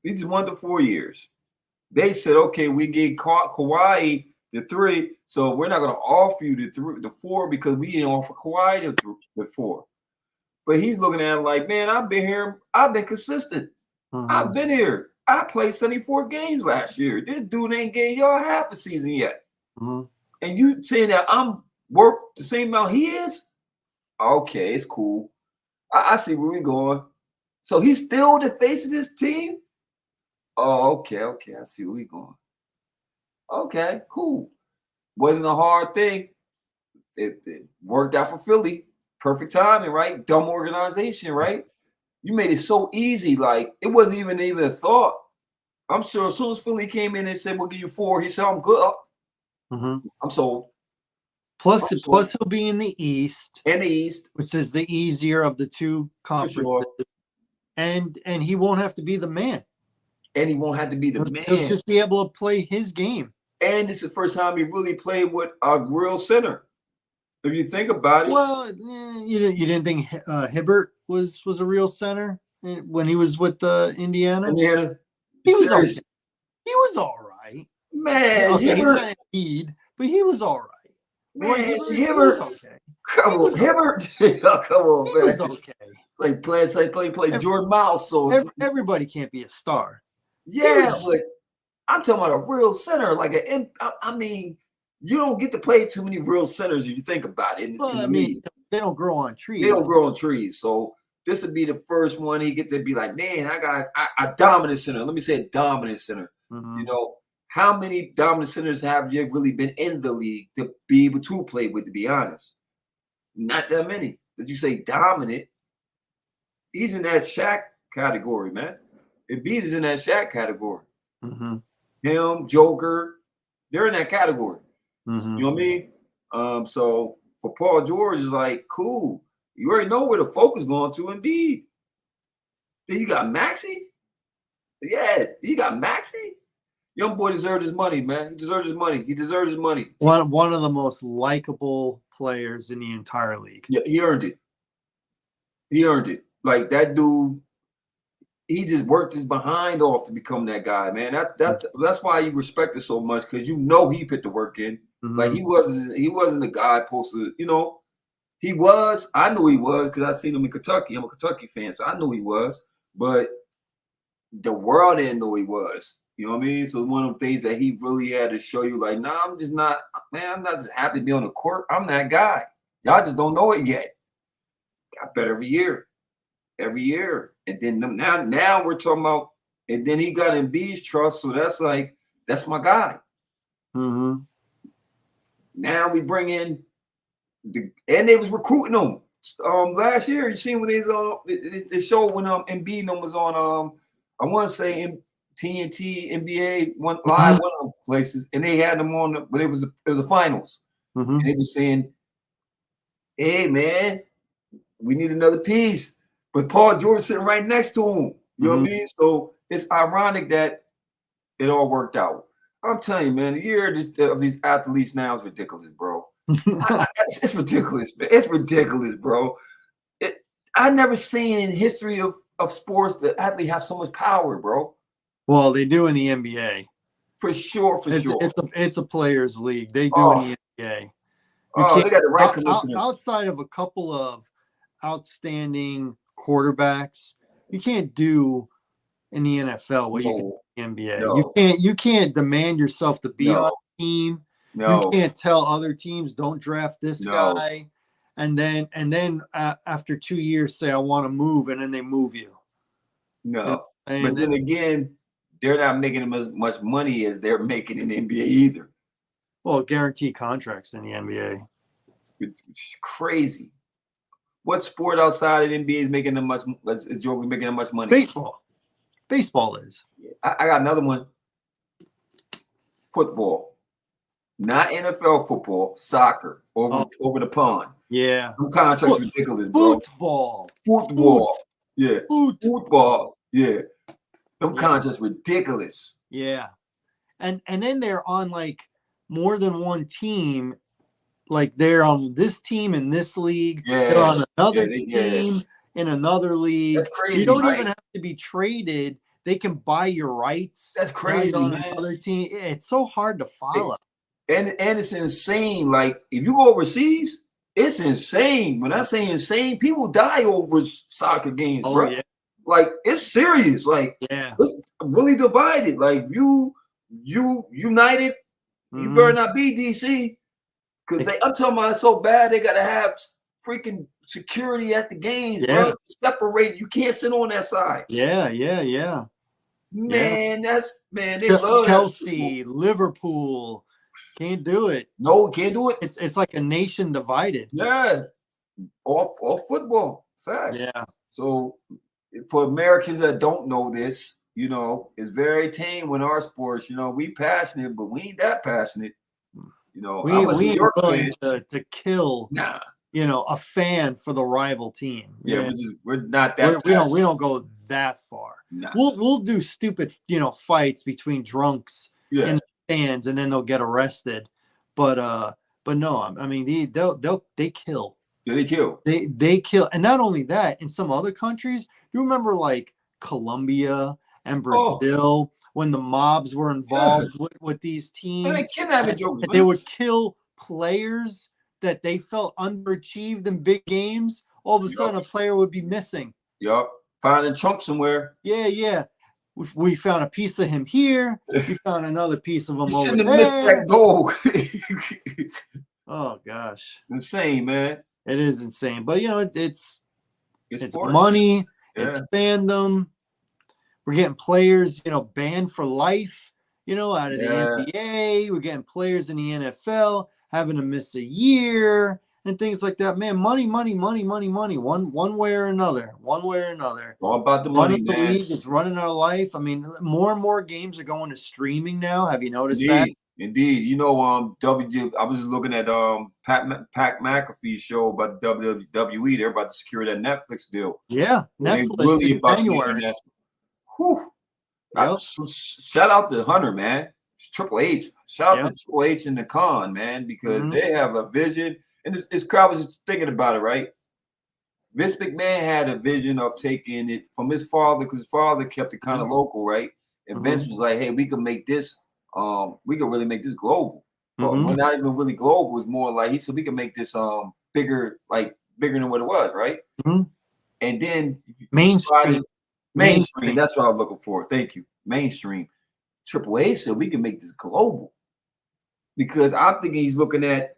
He just wanted the 4 years. They said, okay, we gave Kawhi the 3, so we're not going to offer you the 4 because we didn't offer Kawhi the 4. But he's looking at it like, man, I've been here. I've been consistent. I've been here. I played 74 games last year. This dude ain't gave y'all half a season yet. And you saying that I'm worth the same amount he is? Okay, it's cool. I see where we're going. So he's still the face of this team? Oh, okay. I see where we're going. Okay, cool. Wasn't a hard thing. It worked out for Philly. Perfect timing, right? Dumb organization, right? You made it so easy. Like, it wasn't even a thought. I'm sure as soon as Philly came in and said, we'll give you 4, he said, I'm good. I'm sold. Plus he'll be in the East. Which is the easier of the two conferences. Sure. And he won't have to be the man. He'll just be able to play his game. And it's the first time he really played with a real center. If you think about it. Well, you didn't think Hibbert was a real center when he was with Indiana? He was okay. He was all right. Man, okay, he's not Embiid, but he was all right. Man, Hibbert. Okay. Come on, Hibbert. Come on, man. He was okay. Like play Jordan Miles. So everybody can't be a star. Yeah, but I'm talking about a real center. I mean, you don't get to play too many real centers if you think about it. They don't grow on trees. So this would be the first one he get to be like, man, I got a dominant center. Let me say a dominant center. You know, how many dominant centers have you really been in the league to be able to play with, to be honest? Not that many. Did you say dominant? He's in that Shaq category, man. Embiid is in that Shaq category. Him, Joker, they're in that category. You know what I mean? So for Paul George, is like, cool. You already know where the focus going to Embiid. Then you got Maxey. Yeah, you got Maxey. Young boy deserved his money, man. He deserved his money. One of the most likable players in the entire league. Yeah, he earned it. Like that dude, he just worked his behind off to become that guy, man. That's why you respect it so much, because you know he put the work in. Like he wasn't the guy supposed to, he was. I knew he was because I seen him in Kentucky. I'm a Kentucky fan, so I knew he was. But the world didn't know he was. You know what I mean? So one of the things that he really had to show you, like, nah, I'm just not, man, I'm not just happy to be on the court. I'm that guy. Y'all just don't know it yet. Got better every year. Every year. And then now we're talking about, and then he got Embiid's trust. So that's like, that's my guy. Mm-hmm. Now we bring in and they was recruiting him last year. You seen when they showed when Embiid was on I want to say TNT NBA one live one of the places, and they had them on, but it was the finals. And they were saying, "Hey man, we need another piece," but Paul George sitting right next to him. You know what I mean? So it's ironic that it all worked out. I'm telling you, man, the year of these athletes now is ridiculous, bro. It's ridiculous, man. It's ridiculous, bro. I never seen in history of sports the athlete have so much power, bro. Well, they do in the NBA. For sure. It's a players' league. They do in the NBA. They got the right commissioner. Outside of a couple of outstanding quarterbacks, you can't do in the NFL what you can do in the NBA. No. You can't demand yourself to be on a team. No. You can't tell other teams don't draft this guy, and then after 2 years say I want to move, and then they move you. No, but then again, they're not making as much money as they're making in the NBA either. Well, guaranteed contracts in the NBA. It's crazy. What sport outside of the NBA is making them much? Is Jordan making them much money? Baseball. Baseball is. I got another one. Football. Not NFL football, soccer over the pond. Yeah. Some contracts ridiculous, bro. Football. Yeah. Football. Yeah. Them contracts ridiculous. Yeah. And then they're on like more than one team. Like they're on this team in this league. Yeah. They're on another team in another league. That's crazy. You don't even have to be traded. They can buy your rights. That's crazy, on man. Another team. It's so hard to follow. And it's insane. Like if you go overseas, it's insane. When I say insane, people die over soccer games, bro. Yeah. Like it's serious. Like it's really divided. Like you united, you better not be DC. Because I'm talking about it's so bad they gotta have freaking security at the games, bro. Separate. You can't sit on that side. Yeah. Man, they love Chelsea, Liverpool. Can't do it. No, can't do it. It's like a nation divided. Yeah. All football. Fact. Yeah. So for Americans that don't know this, it's very tame with our sports. We passionate, but we ain't that passionate. We ain't willing to kill a fan for the rival team. Yeah, we're not that we don't go that far. Nah. We'll do stupid, fights between drunks in the stands, and then they'll get arrested. But no, I mean they kill. Yeah, they kill. They kill. And not only that, in some other countries, you remember like Colombia and Brazil when the mobs were involved with these teams. They would kill players that they felt underachieved in big games. All of a sudden, a player would be missing. Yup. Found in trunk somewhere. Yeah. We found a piece of him here. We found another piece of him over there. Shouldn't have missed that goal. Oh gosh, it's insane, man. It is insane, but it's money. Yeah. It's fandom. We're getting players, banned for life, out of the NBA. We're getting players in the NFL having to miss a year and things like that. Man, money. One way or another. All about the money, man. League, it's running our life. I mean, more and more games are going to streaming now. Have you noticed that? Indeed. I was just looking at Pat McAfee's show about the WWE. They're about to secure that Netflix deal. Yeah, Netflix really in January. Shout out to Hunter, man. It's Triple H. Shout out to Triple H and the Khan, man, because they have a vision. And this crowd was just thinking about it, right? Vince McMahon had a vision of taking it from his father, because his father kept it kind of local, right? And Vince was like, "Hey, we can make this. We can really make this global. But we're not even really global. It's more like he said we can make this bigger, like bigger than what it was, right? And then Mainstream. mainstream. That's what I was looking for. Thank you. Mainstream. Triple H said we can make this global, because I'm thinking he's looking at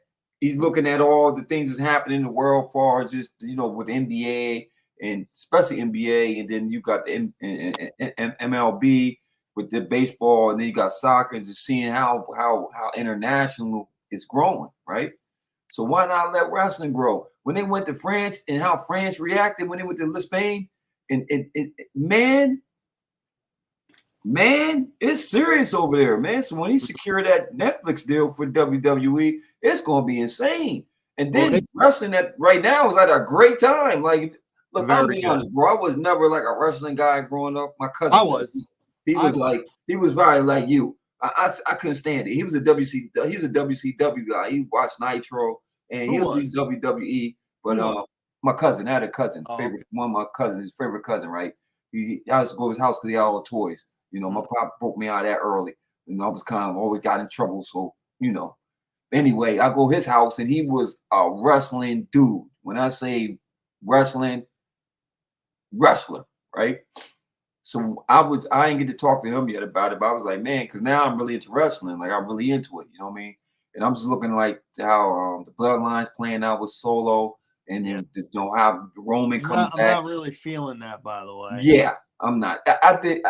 all the things that's happening in the world, far as just with NBA and especially NBA, and then you got the MLB with the baseball, and then you got soccer, and just seeing how international it's growing, right? So why not let wrestling grow? When they went to France and how France reacted when they went to Spain, and man, it's serious over there, man. So when he secured that Netflix deal for WWE, it's gonna be insane. And then wrestling that right now is at a great time. Like, look, I'll be honest, bro. I was never like a wrestling guy growing up. My cousin, I was. He was probably like you. I couldn't stand it. He was a WCW guy. He watched Nitro and he was WWE. But my cousin, I had a cousin, one of my cousins, his favorite cousin, right? I used to go to his house because he had all the toys. My pop broke me out that early. I was kind of always got in trouble. So, anyway, I go to his house and he was a wrestling dude. When I say wrestling, wrestler, right? So I didn't get to talk to him yet about it, but I was like, man, because now I'm really into wrestling. Like, I'm really into it. You know what I mean? And I'm just looking like how the Bloodline's playing out with Solo, and then have Roman coming back. I'm not really feeling that, by the way. Yeah, I'm not. I think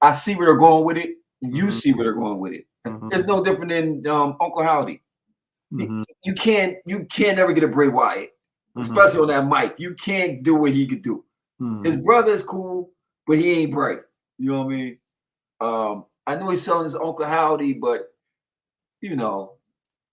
I see where they're going with it. You see where they're going with it. It's no different than Uncle Howdy. You can't ever get a Bray Wyatt, especially on that mic. You can't do what he could do. His brother's cool, but he ain't Bray. You know what I mean? I know he's selling his Uncle Howdy, but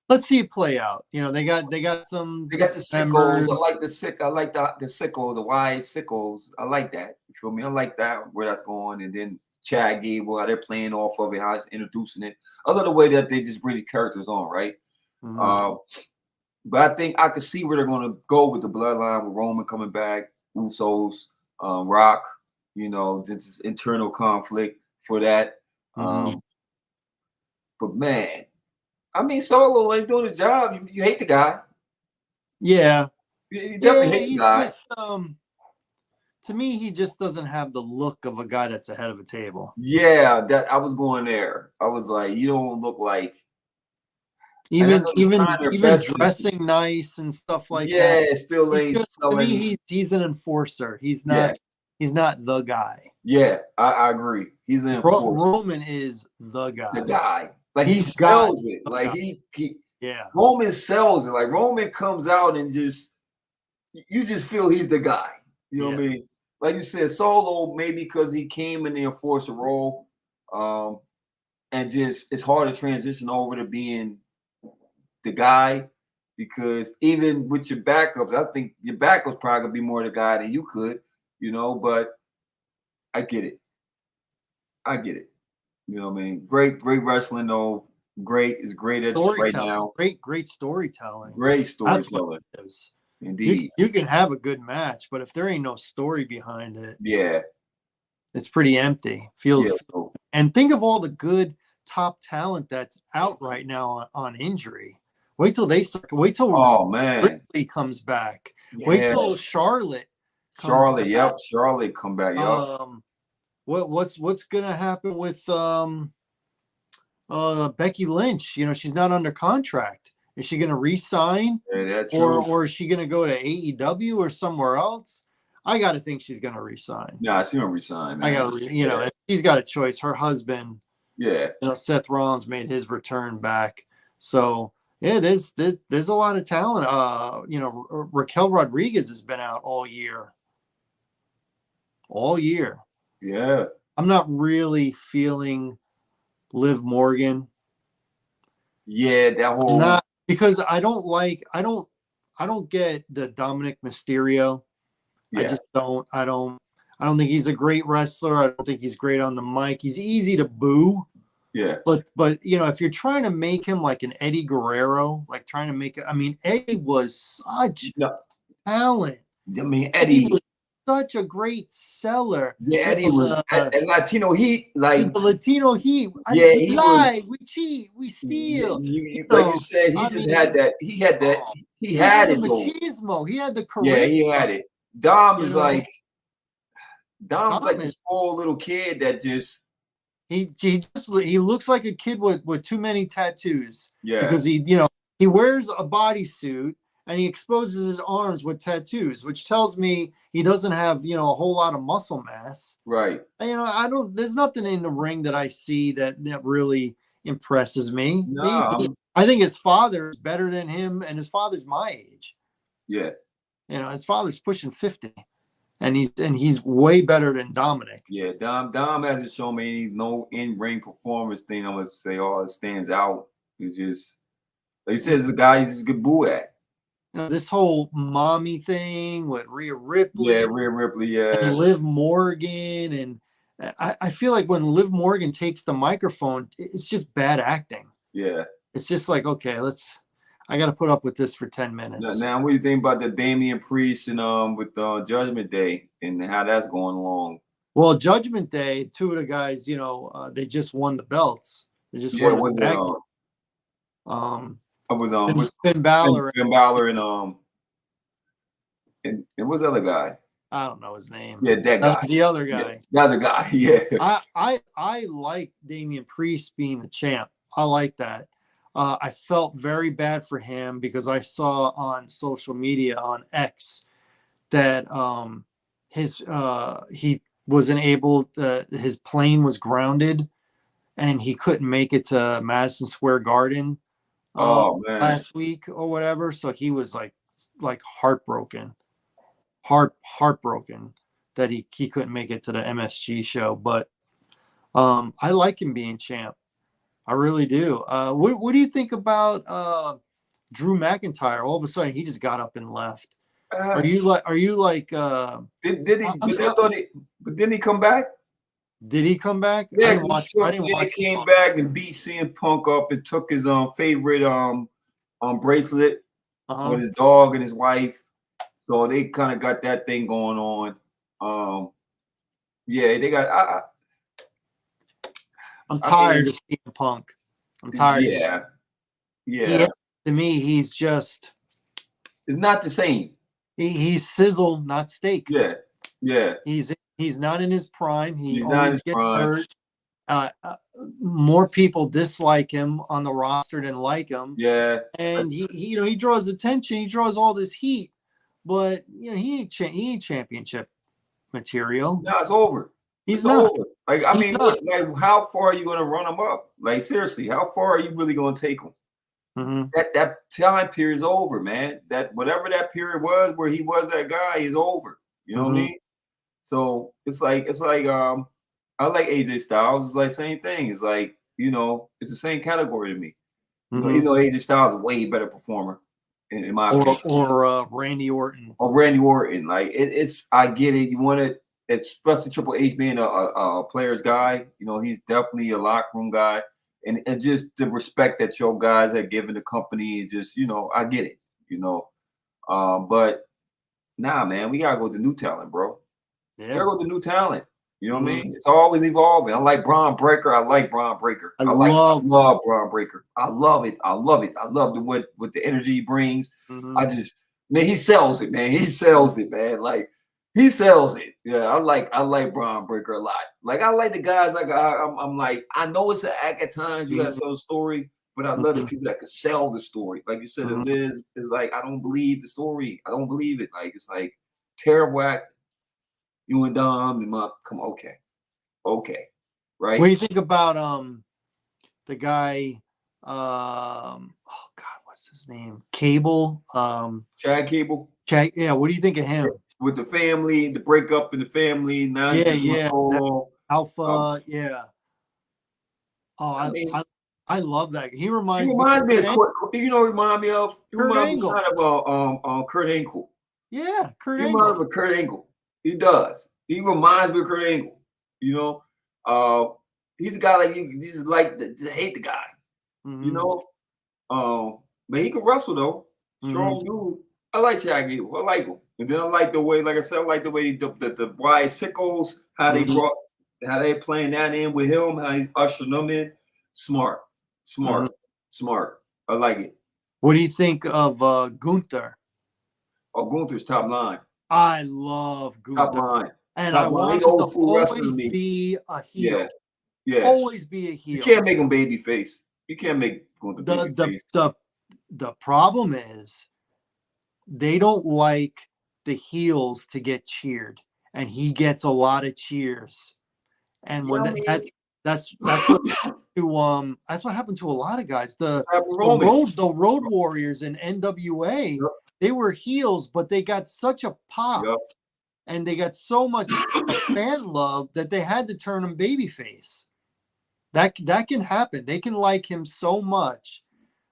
let's see it play out. They got the sickos. I like the sickos, the wide sickos. I like that. You feel me? I like that, where that's going. And then Chad Gable, how they're playing off of it, how it's introducing it. I love the way that they just bring the characters on, right? But I think I could see where they're going to go with the Bloodline, with Roman coming back, Usos, Rock. This internal conflict for that. But man, I mean, Solo ain't doing his job. You hate the guy. Yeah. You definitely hate the guy. Just, to me, he just doesn't have the look of a guy that's ahead of a table. Yeah, that I was going there. I was like, you don't look like even dressing nice and stuff like that. Yeah, still ain't selling. To me, he's an enforcer. He's not the guy. Yeah, I agree. He's an enforcer. Roman is the guy. The guy. Like, he sells it. Like, Roman sells it. Like, Roman comes out and you just feel he's the guy. You know what I mean? Like you said, Solo, maybe because he came in the enforcer role, and just it's hard to transition over to being the guy, because even with your backups, I think your backups probably could be more the guy than you could, but I get it. You know what I mean? Great wrestling though. Great at right now. Great storytelling. Great storytelling. That's what it is. Indeed. You can have a good match, but if there ain't no story behind it, yeah, it's pretty empty. And think of all the good top talent that's out right now on injury. Wait till Ripley comes back. Yeah. Wait till Charlotte. Charlotte come back. What's gonna happen with Becky Lynch? She's not under contract. Is she gonna re-sign? Yeah, or is she gonna go to AEW or somewhere else? I gotta think she's gonna re-sign. Yeah, she's gonna re-sign. Man. I gotta she's got a choice. Her husband, Seth Rollins, made his return back. So yeah, there's a lot of talent. Raquel Rodriguez has been out all year. Yeah. I'm not really feeling Liv Morgan. Yeah, that whole because I don't get the Dominic Mysterio. Yeah. I just don't. I don't think he's a great wrestler. I don't think he's great on the mic. He's easy to boo. Yeah. But if you're trying to make him like an Eddie Guerrero, Eddie was such talent. I mean, Eddie Eddie. was such a great seller. Yeah, Eddie was and Latino Heat. Like, The Latino Heat. yeah, We he was. lie, we cheat, we steal. Like you said, he I just mean, had that. He had that. oh, He he had had the it though. machismo. He had the Yeah, charisma. he had it. Dom You was know, like Dom's like Dom this spoiled little kid that just he looks like a kid with too many tattoos yeah because he wears a bodysuit and he exposes his arms with tattoos, which tells me he doesn't have a whole lot of muscle mass. right. I don't. There's nothing in the ring that I see that really impresses me. No, I think his father is better than him, and his father's my age. yeah. His father's pushing 50, and he's way better than Dominic. Yeah, Dom hasn't shown me no in-ring performance thing. I'm gonna say all it stands out. It's just like you said, it's a guy you just get boo at. This whole mommy thing with Rhea Ripley, Yeah, Rhea Ripley, yeah, and Liv Morgan, and I feel like when Liv Morgan takes the microphone, it's just bad acting. yeah. It's just like, okay, I got to put up with this for 10 minutes. Now, what do you think about the Damian Priest and with Judgment Day and how that's going along? Well, Judgment Day, two of the guys, they just won the belts. They just Yeah, won was the tag. it was what's Finn Balor Finn Balor and what's the other guy? I don't know his name. Yeah, that guy. The other guy. Yeah, the other guy. Yeah. I like Damian Priest being the champ. I like that. I felt very bad for him because I saw on social media on X that he wasn't able his plane was grounded and he couldn't make it to Madison Square Garden Oh man. last week or whatever. So he was like heartbroken that he couldn't make it to the MSG show. But I like him being champ. I really do. What do you think about Drew McIntyre? All of a sudden, he just got up and left. Are you like? Did he? But didn't he come back? Did he come back? Yeah, he came back and beat CM Punk up and took his favorite bracelet with his dog and his wife. So they kind of got that thing going on. Yeah, they got. I'm tired of CM Punk. I'm tired. Yeah. To me, he's just. It's not the same. He's sizzle, not steak. Yeah. He's not in his prime. He's not in his gets prime. hurt. More people dislike him on the roster than like him. Yeah. And he draws attention. He draws all this heat, but he ain't championship material. No, it's over. He's not. Over. Like I mean, how far are you going to run him up? Like seriously, how far are you really going to take him? Mm-hmm. That time period is over, man. That whatever that period was where he was that guy is over. You know what I mean? So it's like I like AJ Styles. It's like same thing. It's like it's the same category to me. Even though AJ Styles is a way better performer in my opinion. Or Randy Orton. Or Randy Orton. Like it's I get it. You want it, especially Triple H being a player's guy. He's definitely a locker room guy. And just the respect that your guys have given the company, just I get it, but nah, man, we gotta go to new talent, bro. Yeah, we gotta go to new talent. You know what I mean? It's always evolving. I like Braun Breaker. I love Braun Breaker. I love it. I love what the energy he brings. Man, he sells it, man. He sells it, man. Like. He sells it. Yeah, I like Braun Breaker a lot. Like I like the guys. Like I'm like I know it's an act at times. You gotta sell the story, but I love the people that can sell the story. Like you said, Liz is like I don't believe the story. I don't believe it. Like it's like terrible act. You and Dom and come okay, right? What do you think about the guy? Oh God, what's his name? Cable. Chad Cable. Chad. Yeah. What do you think of him? With the family, the breakup in the family. Now Alpha. Yeah. Oh, I love that. He reminds me of remind me of Kurt Angle. Yeah, Kurt Angle. He reminds me of Kurt Angle. He does. He reminds me of Kurt Angle. He's a guy like you just like to hate the guy. But he can wrestle though. Strong dude. I like Chad Gable. I like him. And then I like the way, like I said, I like the way the Wyatt Sickles, how they Mhm. how they playing that in with him, how he's ushering them in. Smart, Mhm. smart, smart. I like it. What do you think of Gunther? Oh, Gunther's top line, I love top Gunther, line, and I top line. want He's him to old school wrestling to always me. be a Yeah, heel. yeah. Always be a You heel. can't make him baby face. You can't make Gunther The baby the face. the the problem is they don't like the heels to get cheered, and he gets a lot of cheers. And Yeah, when I mean, that's what that's what happened to a lot of guys. Roman. The Road Warriors in NWA, Yep, they were heels, but they got such a pop yep. and they got so much fan love that they had to turn him babyface. That can happen. They can like him so much.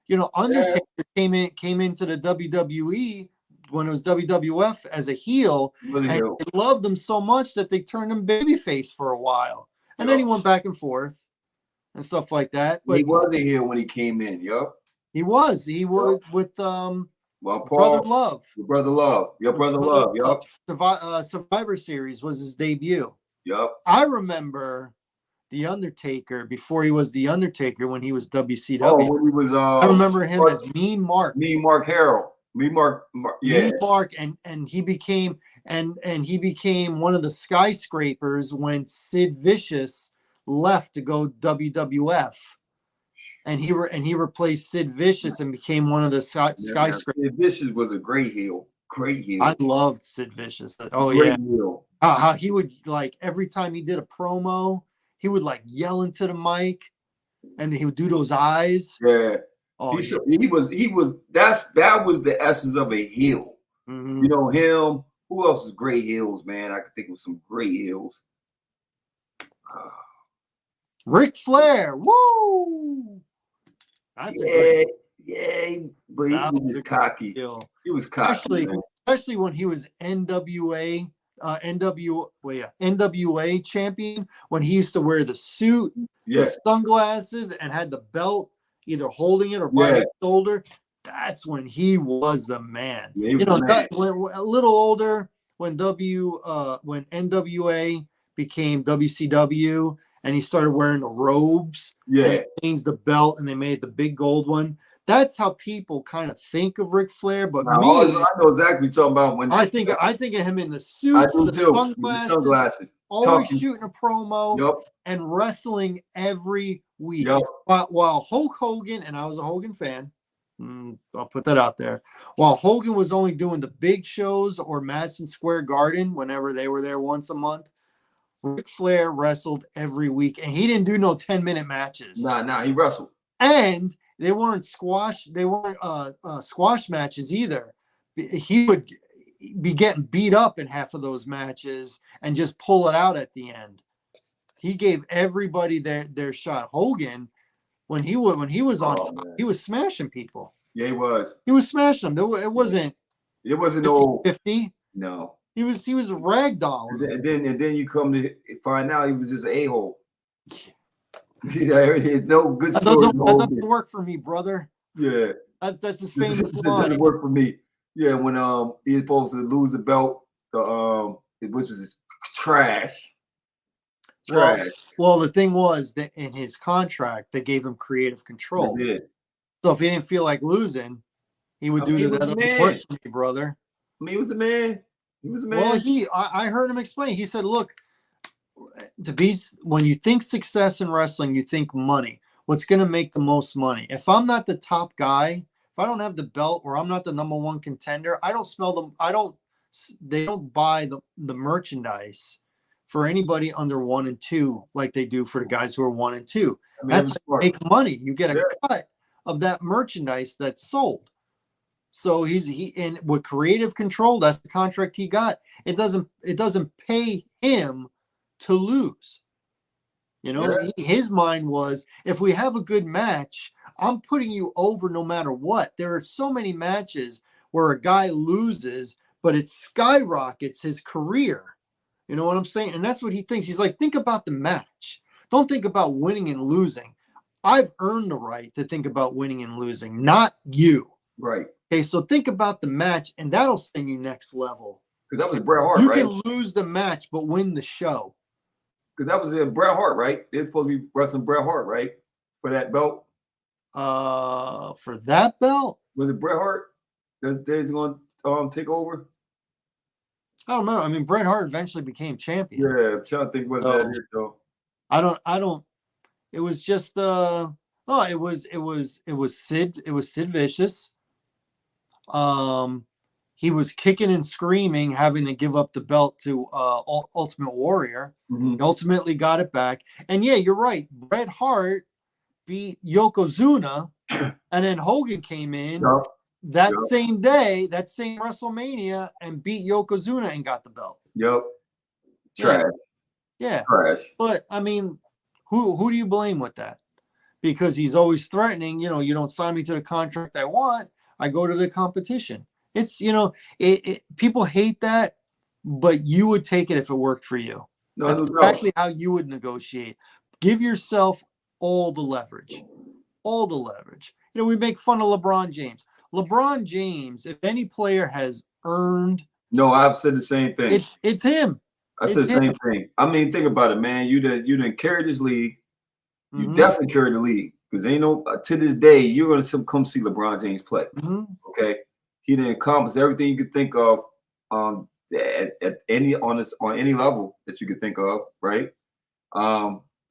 You know, Yeah, Undertaker came into the WWE when it was WWF as a heel, was a and heel. they loved him so much that they turned him babyface for a while, and then he Yep. went back and forth and stuff like that. He But was a heel when he came in. Yep. he was with Well, Brother Paul, Love. your brother Love, your With brother Brother Love. Love. Yep. Survivor Series was his debut. Yep. I remember the Undertaker before he was the Undertaker when he was Oh, WCW. when he was I remember him as Mean Mark. me, Mark Harrell. Me, Mark, yeah. Mean Mark, and he became he became one of the skyscrapers when Sid Vicious left to go WWF, and he replaced Sid Vicious and became one of the Man, skyscrapers. Sid Vicious was a great heel. Great heel. I loved Sid Vicious. Oh Great yeah, heel. how he would, like, every time he did a promo, he would like yell into the mic, and he would do those eyes. Yeah. Oh yeah. That was the essence of a heel. Mm-hmm. You know him. Who else is great heels, man? I could think of some great heels. Ric Flair, woo! That's a good. Yeah, but he That was was a just good cocky. deal. He was cocky, man. Especially when he was NWA champion, when he used to wear the suit, Yeah, the sunglasses, and had the belt either holding it or by yeah, his shoulder. That's when he was the man. yeah. He was the man. When a little older, when when NWA became WCW, and he started wearing the robes, and Yeah. he changed the belt, and they made the big gold one. That's how people kind of think of Ric Flair. But Now, me, I know exactly what you're talking about when I think of him in the I suits, do the too. With the sunglasses, sunglasses. always Talking. shooting a promo, Yep. and wrestling every week. Yep. While Hulk Hogan, and I was a Hogan fan, I'll put that out there. While Hogan was only doing the big shows or Madison Square Garden whenever they were there once a month, Ric Flair wrestled every week, and he didn't do no 10-minute matches. Nah, he wrestled. And they weren't squash matches either. He would be getting beat up in half of those matches and just pull it out at the end. He gave everybody their shot. Hogan, when he was on top, Man. he was smashing people. Yeah, he was. He was smashing them. It wasn't. It wasn't no 50. No. He was ragdolling. And then you come to find out he was just an a-hole. There's no good story. That doesn't work for me, brother. Yeah. That's his famous It line. doesn't work for me. Yeah, when he was supposed to lose the belt, which was trash. Trash. Well, the thing was that in his contract, they gave him creative control. They did. So if he didn't feel like losing, he would do that. Doesn't work for me, brother. I mean, he was a man. He was a man. Well, I heard him explain. He said, "Look, when you think success in wrestling, you think money. What's going to make the most money? If I'm not the top guy, if I don't have the belt, or I'm not the number one contender, I don't smell them. They don't buy the merchandise for anybody under 1 and 2 like they do for the guys who are 1 and 2. I mean, that's how you make money. You get a cut of that merchandise that's sold." So and with creative control, that's the contract he got. It doesn't pay him to lose. You know, his mind was, if we have a good match, I'm putting you over no matter what. There are so many matches where a guy loses, but it skyrockets his career. You know what I'm saying? And that's what he thinks. He's like, think about the match. Don't think about winning and losing. I've earned the right to think about winning and losing, not you. Right. Okay, so think about the match, and that'll send you next level. Because that was Bret Hart, You right? can lose the match, but win the show. Because that was Bret Hart, right? They're supposed to be wrestling Bret Hart, right? For that belt. For that belt, Was it Bret Hart that's going to take over? I don't know. I mean, Bret Hart eventually became champion. Yeah, I'm trying to think what that is though. I don't. It was just it was Sid Vicious. He was kicking and screaming, having to give up the belt to Ultimate Warrior. Mm-hmm. He ultimately got it back. And yeah, you're right. Bret Hart beat Yokozuna, and then Hogan came in that same day, that same WrestleMania, and beat Yokozuna and got the belt. Yep. Trash. Yeah. Trash. But I mean, who do you blame with that? Because he's always threatening, you don't sign me to the contract I want, I go to the competition. It's, people hate that, but you would take it if it worked for you. No, That's exactly how you would negotiate. Give yourself all the leverage. All the leverage. We make fun of LeBron James. LeBron James, if any player has earned. No, I've said the same thing. It's him. I said the same thing. I mean, think about it, man. You didn't carry this league. You definitely carry the league. Because ain't to this day, you're going to come see LeBron James play. Mm-hmm. Okay? He didn't accomplish everything you could think of at any on any level that you could think of, right?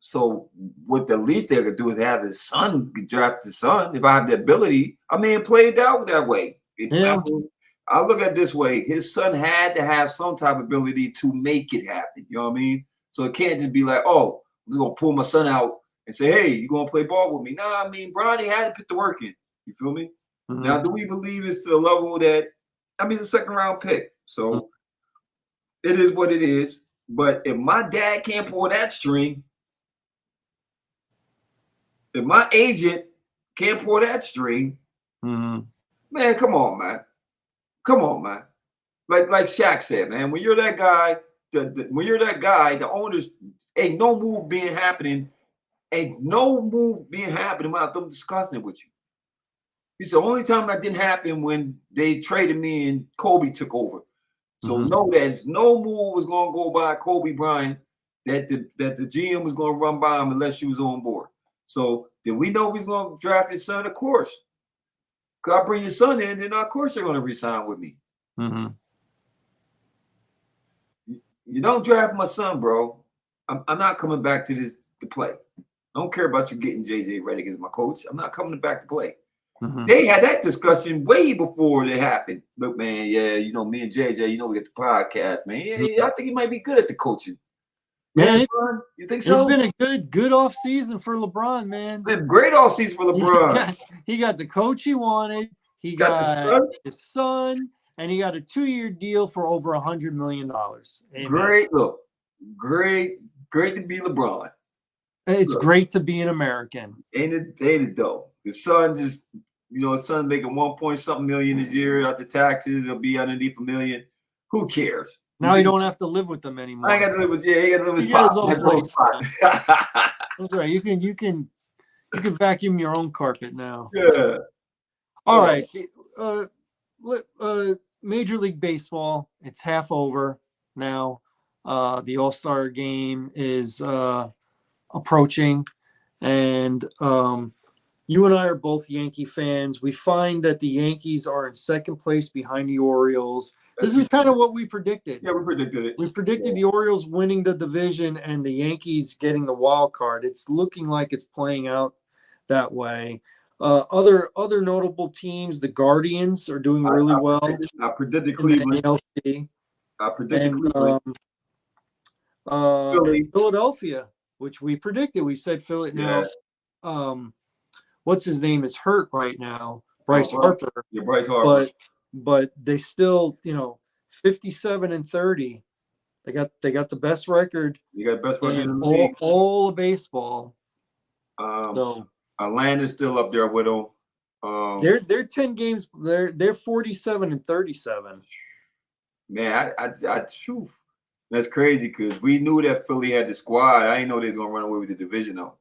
So what the least they could do is have his son draft his son. If I have the ability, I mean, play it out that way. I look at it this way: his son had to have some type of ability to make it happen. You know what I mean? So it can't just be like, oh, I'm gonna pull my son out and say, hey, you gonna play ball with me? Nah, I mean, Brnny had to put the work in. You feel me? Mm-hmm. Now, do we believe it's to the level that? I mean, it's a second round pick, so it is what it is. But if my dad can't pull that string, if my agent can't pull that string, man, come on, man. Come on, man. Like Shaq said, man, when you're that guy, the owners ain't no move being happening without them discussing it with you. He said, the only time that didn't happen when they traded me and Kobe took over. So know that no move was going to go by Kobe Bryant that the GM was going to run by him unless she was on board. So did we know he's going to draft his son? Of course. Because I bring your son in, then of course they're going to resign with me. Mm-hmm. You don't draft my son, bro. I'm not coming back to play. I don't care about you getting JJ Redick as my coach. I'm not coming back to play. Mm-hmm. They had that discussion way before it happened. Look, man, yeah, me and JJ, we get the podcast, man. Yeah, I think he might be good at the coaching. Man, you think so? It's been a good off season for LeBron, man. Been great off season for LeBron. He got the coach he wanted. He got his son, and he got a 2-year deal for over $100 million. Amen. Great, look, great to be LeBron. It's great to be an American. Ain't it though? His son just, his son making 1 point something million a year after taxes. He'll be underneath $1 million. Who cares? Now you don't have to live with them anymore. I ain't got to live with. Yeah, he got to live with his pop. That's right. You can vacuum your own carpet now. Yeah. All right. Major League Baseball. It's half over now. The All-Star game is approaching, and you and I are both Yankee fans. We find that the Yankees are in second place behind the Orioles. This is kind of what we predicted. Yeah, we predicted it. We predicted the Orioles winning the division and the Yankees getting the wild card. It's looking like it's playing out that way. Other notable teams, the Guardians are doing really well. I predicted Cleveland. I predicted Cleveland. Philadelphia, which we predicted. We said Philly. Now, what's his name is hurt right now. Bryce Harper. Yeah, Bryce Harper. But they still, 57-30. They got the best record. You got the best record in the league. All of baseball. So Atlanta's still up there with them. They're 10 games. They're 47-37. Man, that's crazy because we knew that Philly had the squad. I didn't know they was gonna run away with the division though.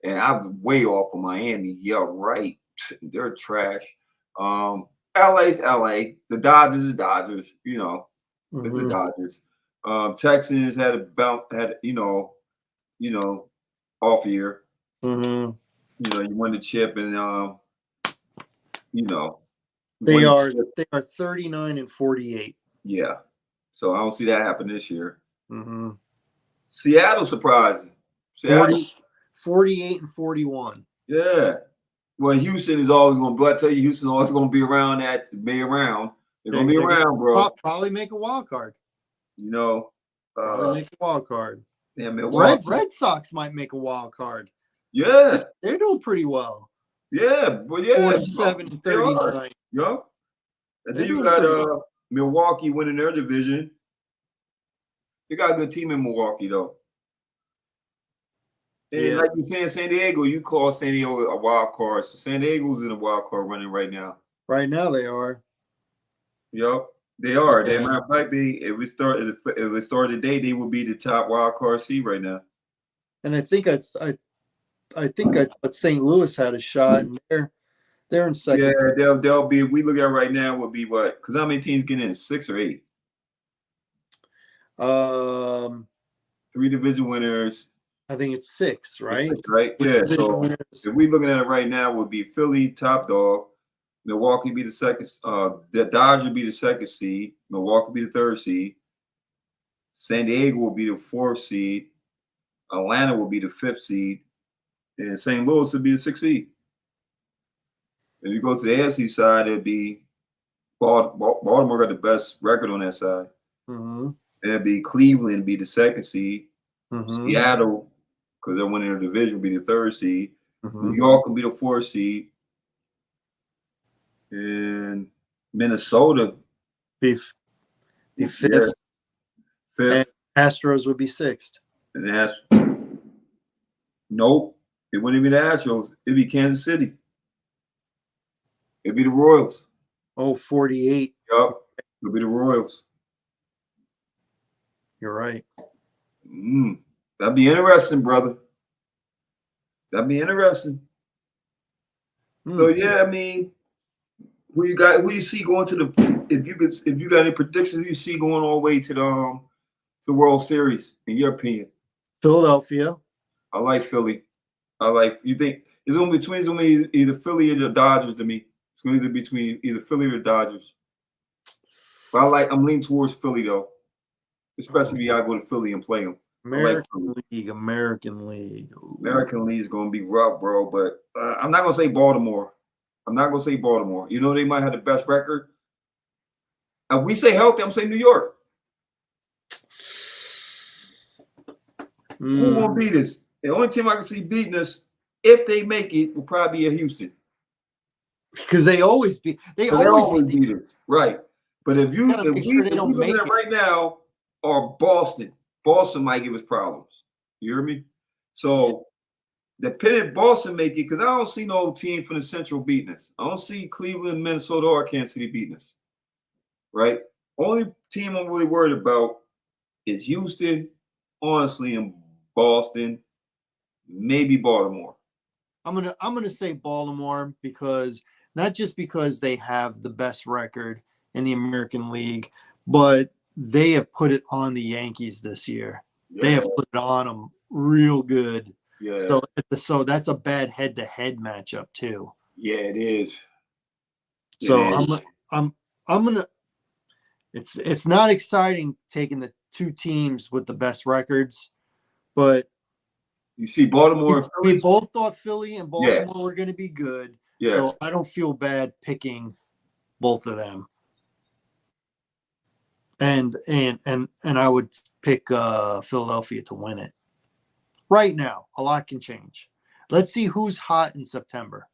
And I'm way off of Miami. Yeah, right. They're trash. LA's LA. The Dodgers are Dodgers. You know, it's the Mhm. Dodgers. Texans had a bounce, off year. Mhm. You won the chip, and you know, you They won the are chip. they are 39 and 48. Yeah. So I don't see that happen this year. Mhm. Seattle surprising. Seattle, 40, 48 and 41. yeah. Well, Houston is always going to. But I tell you, Houston always going to be around. Be around. They're going to be They're gonna around, bro. probably make a wild card. You know, Probably uh, make a wild card. yeah, Milwaukee. Red Sox might make a wild card. Yeah, They're doing pretty well. yeah, but yeah, 47 and they are. 39. Yo, and then They're you doing got pretty well. Milwaukee winning their division. They got a good team in Milwaukee though. And Yeah. like you saying, San Diego, you call San Diego a wild card. So San Diego's in a wild card running right now. Right now they are. Yup, they are. As a Yeah. matter of fact, if we start today, they will be the top wild card seed right now. And I think I thought St. Louis had a shot, and they're in Yeah, second. they'll be. If we look at right now, would be what? Because how many teams get in? 6 or 8? Um, 3 division winners. I think it's 6, right? 6, right? Yeah. Division So winners. if we looking at it right now, would be Philly top dog. Milwaukee be the second. The Dodgers be the second seed. Milwaukee be the third seed. San Diego will be the fourth seed. Atlanta will be the fifth seed, and St. Louis will be the sixth seed. If you go to the AFC side, it'd be Baltimore got the best record on that side. Mm-hmm. It'd be Cleveland be the second seed. Mm-hmm. Seattle, because they're winning their division, will be the third seed. Mm-hmm. New York will be the fourth seed. And Minnesota Be fifth. Yeah, fifth. And Astros would be sixth. And nope, it wouldn't be the Astros. It'd be Kansas City. It'd be the Royals. Oh, 48. Yup, it'll be the Royals. You're right. That'd be interesting, brother. That'd be interesting. So yeah, I mean, who you see going to the if you got any predictions, who you see going all the way to the World Series, in your opinion? Philadelphia. I like Philly. You think it's gonna be either Philly or the Dodgers to me. It's gonna either between either Philly or the Dodgers. But I'm leaning towards Philly though. Especially if I go to Philly and play them. American League. Ooh. American League is gonna be rough, bro. But I'm not gonna say Baltimore. You know they might have the best record. We say healthy. I'm saying New York. Who won't beat us? The only team I can see beating us, if they make it, will probably be Houston. Because they always beat us, right? But if we look at right now, or Boston might give us problems. You hear me? So depending Boston make it, because I don't see no team from the Central beating us. I don't see Cleveland, Minnesota, or Kansas City beating us. Right? Only team I'm really worried about is Houston, honestly, and Boston, maybe Baltimore. I'm gonna say Baltimore because not just because they have the best record in the American League, but they have put it on the Yankees this year. Yeah. They have put it on them real good. Yeah. So that's a bad head-to-head matchup too. Yeah, it is. I'm gonna. It's not exciting taking the two teams with the best records, but you see Baltimore and Philly? We both thought Philly and Baltimore were going to be good. Yeah. So I don't feel bad picking both of them. And I would pick Philadelphia to win it. Right now, a lot can change. Let's see who's hot in September.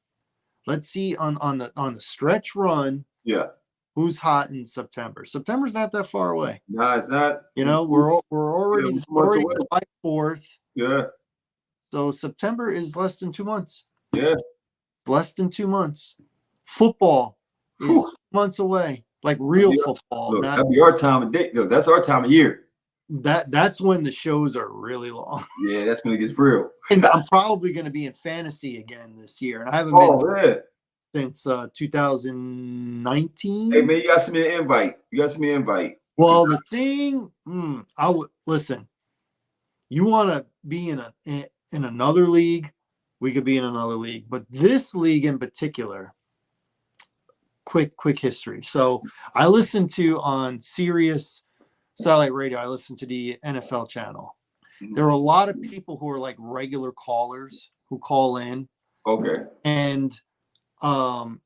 Let's see on the stretch run. Yeah. Who's hot in September? September's not that far away. No, it's not. You know, we're already July 4th. Yeah. So September is less than 2 months. Yeah. Less than 2 months. Football is 2 months away. Like real football. Look, that'd be our time of day. Look, that's our time of year. That's when the shows are really long. Yeah, that's when it gets real. And I'm probably going to be in fantasy again this year. And I haven't been since 2019. Hey man, you got to send me an invite. You got to send me an invite. Well, the thing, I would listen. You want to be in another league? We could be in another league, but this league in particular. Quick history. So I listen to on Sirius satellite radio. I listen to the NFL channel. There are a lot of people who are like regular callers who call in. Okay. And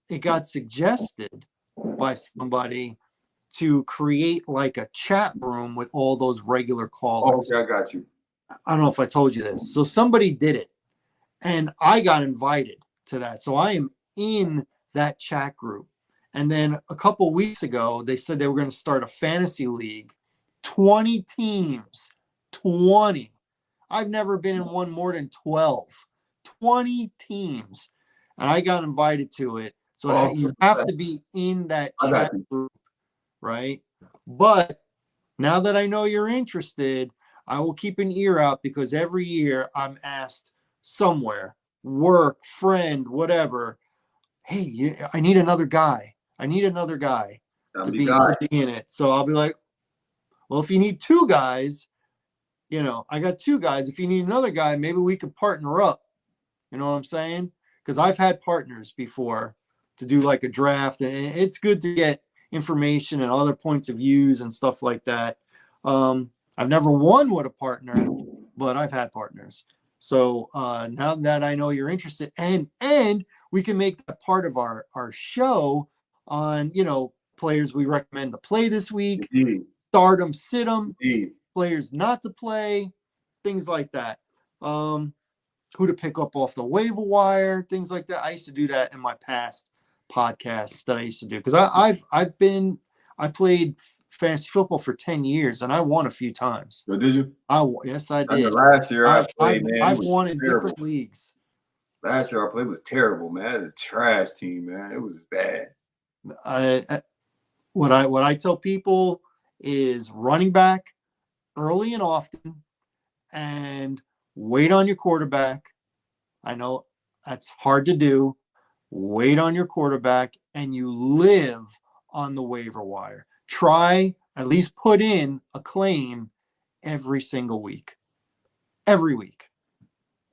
it got suggested by somebody to create like a chat room with all those regular callers. Okay, I got you. I don't know if I told you this. So somebody did it, and I got invited to that. So I am in that chat group. And then a couple weeks ago, they said they were going to start a fantasy league, 20 teams, 20. I've never been in one more than 12, 20 teams. And I got invited to it. So you have to be in that chat group, right? But now that I know you're interested, I will keep an ear out because every year I'm asked somewhere, work, friend, whatever, hey, I need another guy. I need another guy to be in it. So I'll be like, well, if you need two guys, I got two guys. If you need another guy, maybe we could partner up. You know what I'm saying? Because I've had partners before to do like a draft, and it's good to get information and other points of views and stuff like that. I've never won with a partner, but I've had partners. So now that I know you're interested, and we can make that part of our show on, players we recommend to play this week, start them, sit them, players not to play, things like that. Who to pick up off the waiver wire, things like that. I used to do that in my past podcasts that I used to do because I played fantasy football for 10 years and I won a few times. So did you? Yes, I did. Last year I played, man. I've won in different leagues. Last year I played was terrible, man. It was a trash team, man. It was bad. What I tell people is running back early and often and wait on your quarterback. I know that's hard to do. Wait on your quarterback and you live on the waiver wire. Try at least put in a claim every single week. Every week.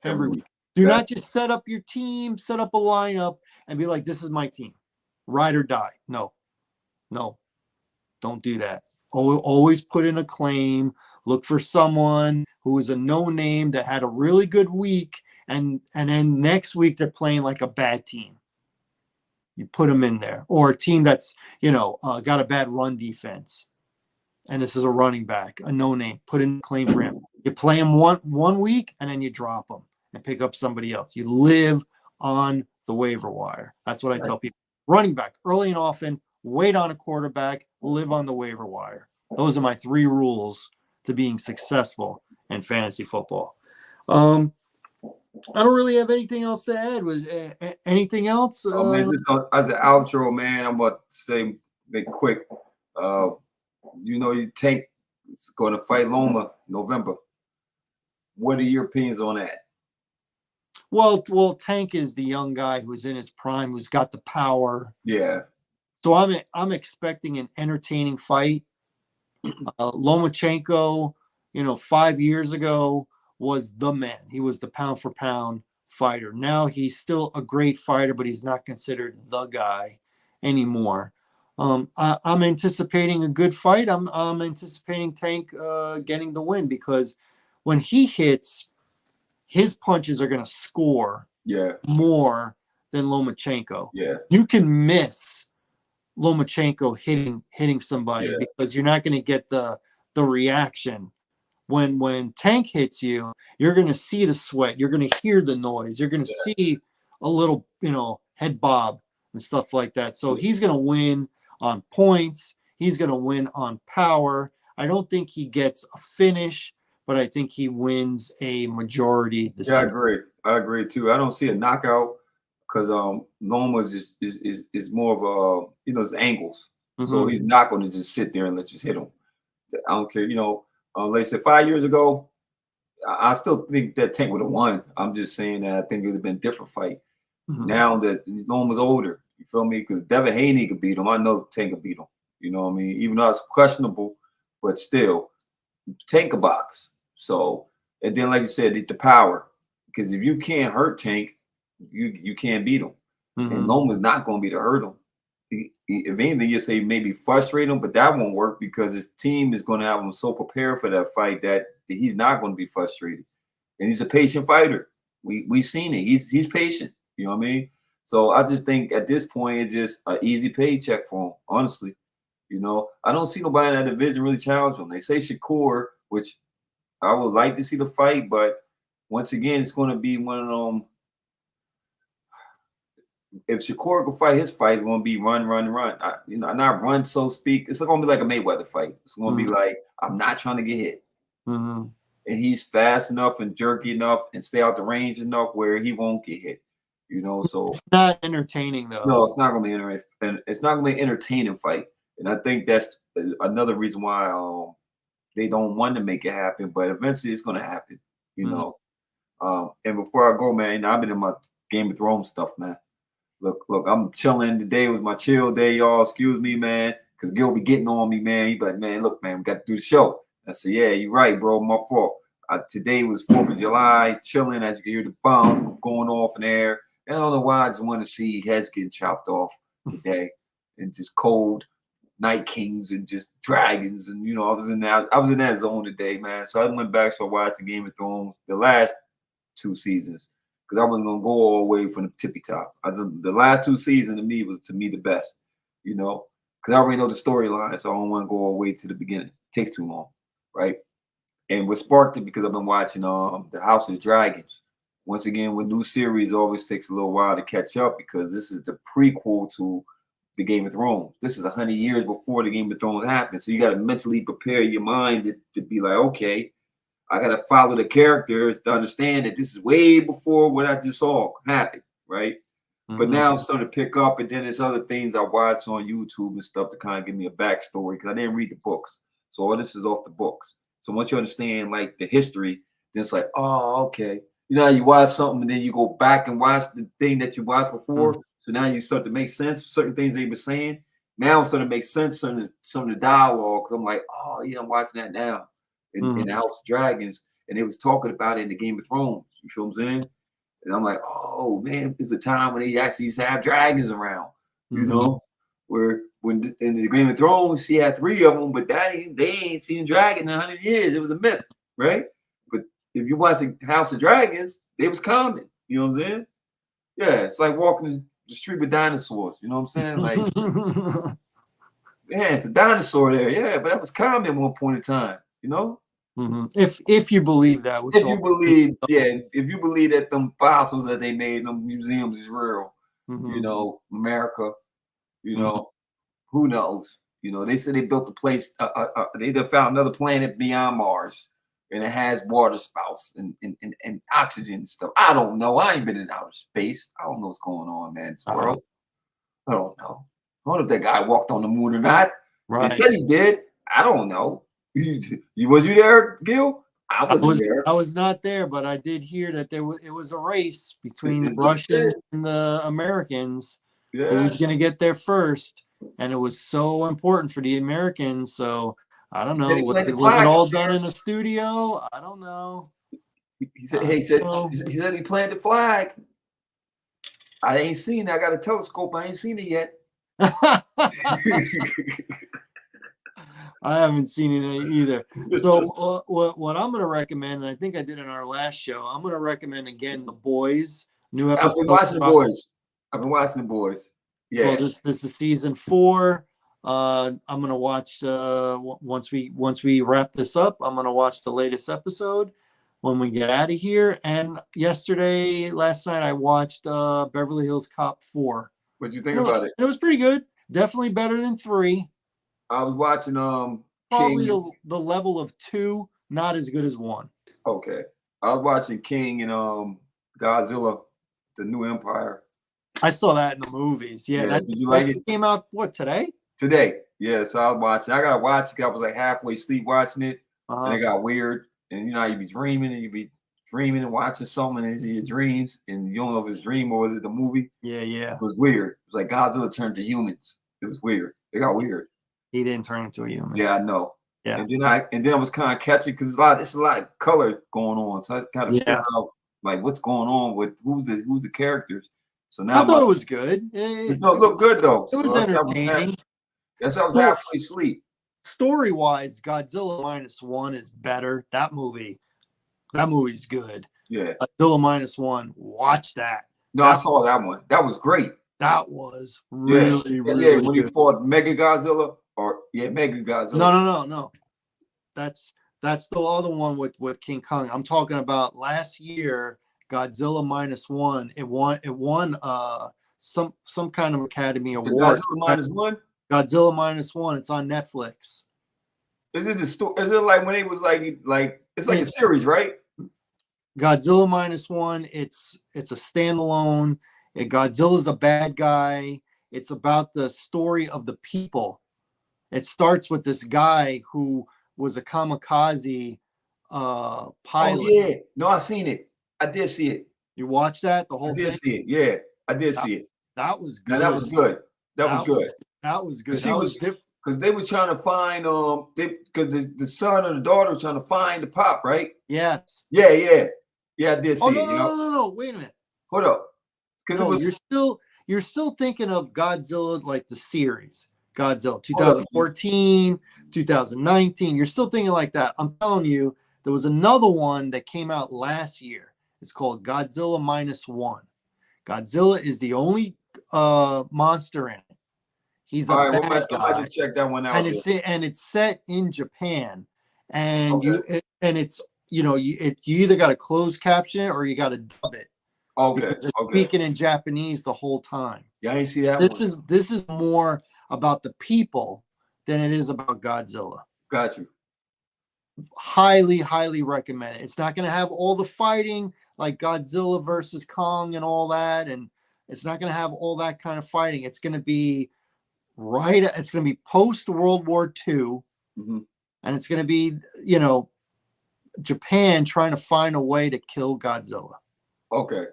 Do not just set up your team, set up a lineup and be like, this is my team. Ride or die. No. Don't do that. Always put in a claim. Look for someone who is a no name that had a really good week. And then next week they're playing like a bad team. You put them in there. Or a team that's, got a bad run defense. And this is a running back, a no name. Put in a claim for him. You play him one week and then you drop him and pick up somebody else. You live on the waiver wire. That's what I tell people. Running back, early and often, wait on a quarterback, live on the waiver wire. Those are my 3 rules to being successful in fantasy football. I don't really have anything else to add. Was anything else? Man, as an outro, man, I'm about to say, make quick. Your Tank is going to fight Loma November. What are your opinions on that? Well, Tank is the young guy who's in his prime, who's got the power. Yeah. So I'm expecting an entertaining fight. Lomachenko, 5 years ago was the man. He was the pound for pound fighter. Now he's still a great fighter, but he's not considered the guy anymore. I'm anticipating a good fight. I'm anticipating Tank getting the win because when he hits, his punches are going to score more than Lomachenko. Yeah. You can miss Lomachenko hitting somebody because you're not going to get the reaction. When Tank hits you, you're going to see the sweat. You're going to hear the noise. You're going to see a little, head bob and stuff like that. So he's going to win on points. He's going to win on power. I don't think he gets a finish, but I think he wins a majority decision. Yeah, I agree too. I don't see a knockout because Loma is more of his angles. Mm-hmm. So he's not going to just sit there and let you hit him. I don't care. Like I said, 5 years ago, I still think that Tank would have won. I'm just saying that I think it would have been a different fight. Mm-hmm. Now that Loma's older, You feel me? Because Devin Haney could beat him. I know Tank could beat him. You know what I mean? Even though it's questionable, but still, Tank a box. So, and then like you said, the power. Because if you can't hurt Tank, you can't beat him. And Loma's not going to be to hurt him. If anything, you say maybe frustrate him, but that won't work because his team is going to have him so prepared for that fight that he's not going to be frustrated. And he's a patient fighter. We seen it. He's patient. You know what I mean? So I just think at this point it's just an easy paycheck for him. Honestly, you know, I don't see nobody in that division really challenge him. They say Shakur, which I would like to see the fight, but once again, it's going to be one of them. If Shakur can fight his fight, it's going to be run. Not run, so to speak. It's going to be like a Mayweather fight. It's going to be like, I'm not trying to get hit. And he's fast enough and jerky enough and stay out the range enough where he won't get hit. You know, so it's not entertaining though. No, it's not going to be entertaining. And it's not going to be an entertaining fight. And I think that's another reason why they don't want to make it happen. But eventually, it's going to happen. You know. And before I go, man, I've been in my Game of Thrones stuff, man. Look, I'm chilling. Today was my chill day, y'all. Excuse me, man, because Gil be getting on me, man. He be like, man, look, man, we got to do the show. I said, yeah, you're right, bro. My fault. Today was 4th of July, chilling as you can hear the bombs going off in the air. And I don't know why I just want to see heads getting chopped off today and just cold Night Kings and just dragons. And, you know, I was in that zone today, man. So I went back to watch the Game of Thrones, the last 2 seasons. Because I wasn't gonna go all the way from the tippy top. The last 2 seasons to me the best, you know, because I already know the storyline, so I don't want to go all the way to the beginning. It takes too long, right? And what sparked it because I've been watching the House of Dragons. Once again, with new series, it always takes a little while to catch up because this is the prequel to the Game of Thrones. This is 100 years before the Game of Thrones happened, so you got to mentally prepare your mind to be like, okay, I got to follow the characters to understand that this is way before what I just saw happen, right? But now I'm starting to pick up, and then there's other things I watch on YouTube and stuff to kind of give me a backstory because I didn't read the books. So all this is off the books. So once you understand like the history, then it's like, oh, okay. You know, you watch something and then you go back and watch the thing that you watched before. So now you start to make sense. Certain things they were saying. Now I'm starting to make sense. Some of the dialogue. Because I'm like, oh, yeah, I'm watching that now. In the House of Dragons, and they was talking about it in the Game of Thrones. You feel what I'm saying? And I'm like, oh man, it's a time when they actually used to have dragons around. You know, where when in the Game of Thrones, she had 3 of them, but they ain't seen dragon in 100 years. It was a myth, right? But if you watch the House of Dragons, they was common. You know what I'm saying? Yeah, it's like walking the street with dinosaurs. You know what I'm saying? Like, yeah, it's a dinosaur there. Yeah, but that was common at one point in time. You know. If you believe that, if you believe that them fossils that they made in them museums is real, you know, America, you know, who knows? You know, they said they built a place. They found another planet beyond Mars, and it has water spouts and oxygen and stuff. I don't know. I ain't been in outer space. I don't know what's going on, man. In this world. I don't know. I don't know if that guy walked on the moon or not. Right. They said he did. I don't know. Was you there, Gil? I was not there, but I did hear that it was a race between the Russians and the Americans. Yeah. Who was going to get there first, and it was so important for the Americans. So I don't know. Was it all done in a studio? I don't know. He said he planted the flag. I ain't seen it. I got a telescope. I ain't seen it yet. I haven't seen it either. So what I'm going to recommend, and I think I did in our last show, I'm going to recommend again The Boys. New episode. I've been watching The Boys. Yeah. Well, this is season 4. I'm going to watch once we wrap this up. I'm going to watch the latest episode when we get out of here. And last night, I watched Beverly Hills Cop 4. What did you think about it? It was pretty good. Definitely better than 3. I was watching probably the level of 2, not as good as 1. Okay. I was watching King and Godzilla, The New Empire. I saw that in the movies. Yeah. Did you like it? Came out today? Today. Yeah, so I was watching. I gotta watch it. I was like halfway asleep watching it. And it got weird. And you know how you be dreaming and you be dreaming and watching something in your dreams, and you don't know if it's a dream or was it the movie. Yeah. It was weird. It was like Godzilla turned to humans. It was weird. It got weird. He didn't turn into a human. Yeah, I know. Yeah. And then I was kind of catching because it's a lot of color going on. So I kind of figure out like what's going on with who's the characters. So now I thought it was good. It looked good though. It was entertaining. Yes, I was halfway asleep. Story-wise, Godzilla -1 is better. That movie's good. Yeah. Godzilla -1, watch that. No, I saw that one. That was great. That was really when good. he fought Mega Godzilla Mega Godzilla. No. That's the other one with King Kong. I'm talking about last year, Godzilla -1. It won some kind of Academy Award. Godzilla -1? Godzilla -1. It's on Netflix. Is it the story? Is it like when it was like it's like a series, right? Godzilla -1. It's a standalone. Godzilla's a bad guy. It's about the story of the people. It starts with this guy who was a kamikaze pilot. Oh yeah, no, I seen it. I did see it. You watched that the whole thing? I did see it. Yeah, I did see it. That was good. That was good. That was good. That was good. That was different because they were trying to find because the son or the daughter was trying to find the pop, right? Yes. Yeah. I did see it. No. Wait a minute. Hold up. Because you're still thinking of Godzilla like the series. Godzilla 2014, 2019. You're still thinking like that. I'm telling you, there was another one that came out last year. It's called Godzilla -1. Godzilla is the only monster in it. He's a bad guy. I'm about to check that one out. And it's set in Japan, and it's you either got to close caption it or you got to dub it. Okay. Speaking in Japanese the whole time. Yeah, I didn't see that. This is more about the people than it is about Godzilla. Got you. Highly recommend it. It's not going to have all the fighting like Godzilla versus Kong and all that, and it's not going to have all that kind of fighting. It's going to be it's going to be post World War II, and it's going to be Japan trying to find a way to kill Godzilla. Okay.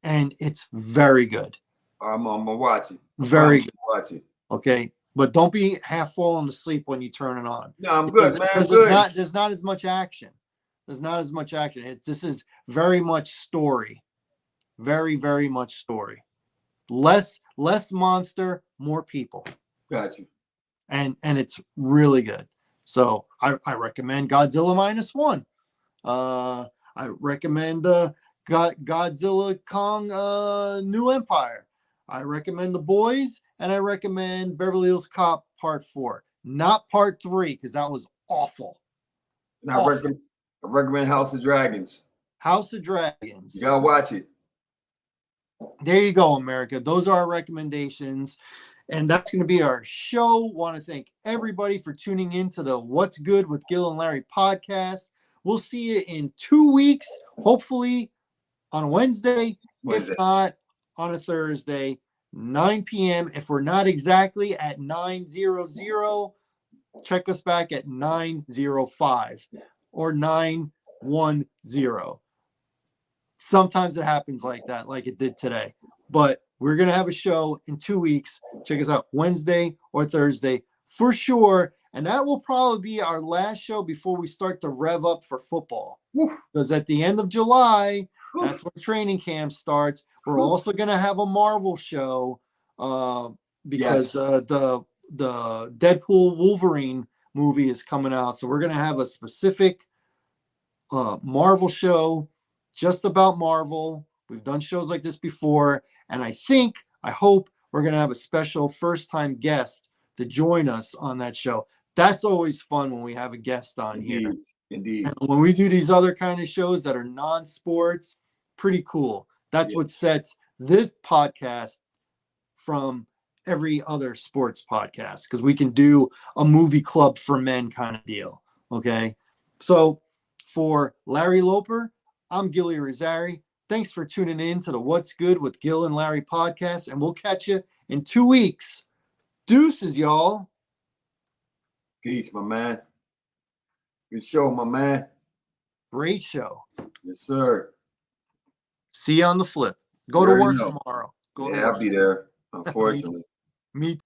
And it's very good. I'm gonna watch it. Very good. Watch it. Okay, but don't be half falling asleep when you turn it on. No, I'm good, man. Because there's not as much action. This is very much story. Very, very much story. Less monster, more people. Got you. And it's really good. So I recommend Godzilla -1. I recommend Godzilla Kong New Empire. I recommend The Boys, and I recommend Beverly Hills Cop Part 4. Not Part 3, because that was awful. And I recommend House of Dragons. House of Dragons. You gotta watch it. There you go, America. Those are our recommendations. And that's going to be our show. Want to thank everybody for tuning in to the What's Good with Gil and Larry podcast. We'll see you in 2 weeks, hopefully on a Wednesday. If not, on a Thursday, 9 p.m. If we're not exactly at 9:00, check us back at 9:05 or 9:10. Sometimes it happens like that, like it did today. But we're going to have a show in 2 weeks. Check us out Wednesday or Thursday for sure. And that will probably be our last show before we start to rev up for football. Because at the end of July, that's when training camp starts. We're also going to have a Marvel show because the Deadpool Wolverine movie is coming out. So we're going to have a specific Marvel show just about Marvel. We've done shows like this before. And I hope we're going to have a special first-time guest to join us on that show. That's always fun when we have a guest on here. Indeed. And when we do these other kind of shows that are non-sports, pretty cool. That's what sets this podcast from every other sports podcast, because we can do a movie club for men kind of deal. Okay. So for Larry Loper, I'm Gilly Rizzari. Thanks for tuning in to the What's Good with Gil and Larry podcast, and we'll catch you in 2 weeks. Deuces, y'all. Peace, my man. Good show, my man. Great show. Yes, sir. See you on the flip. Go You to already work know. tomorrow. Go to Yeah, work. I'll be there. Unfortunately. Me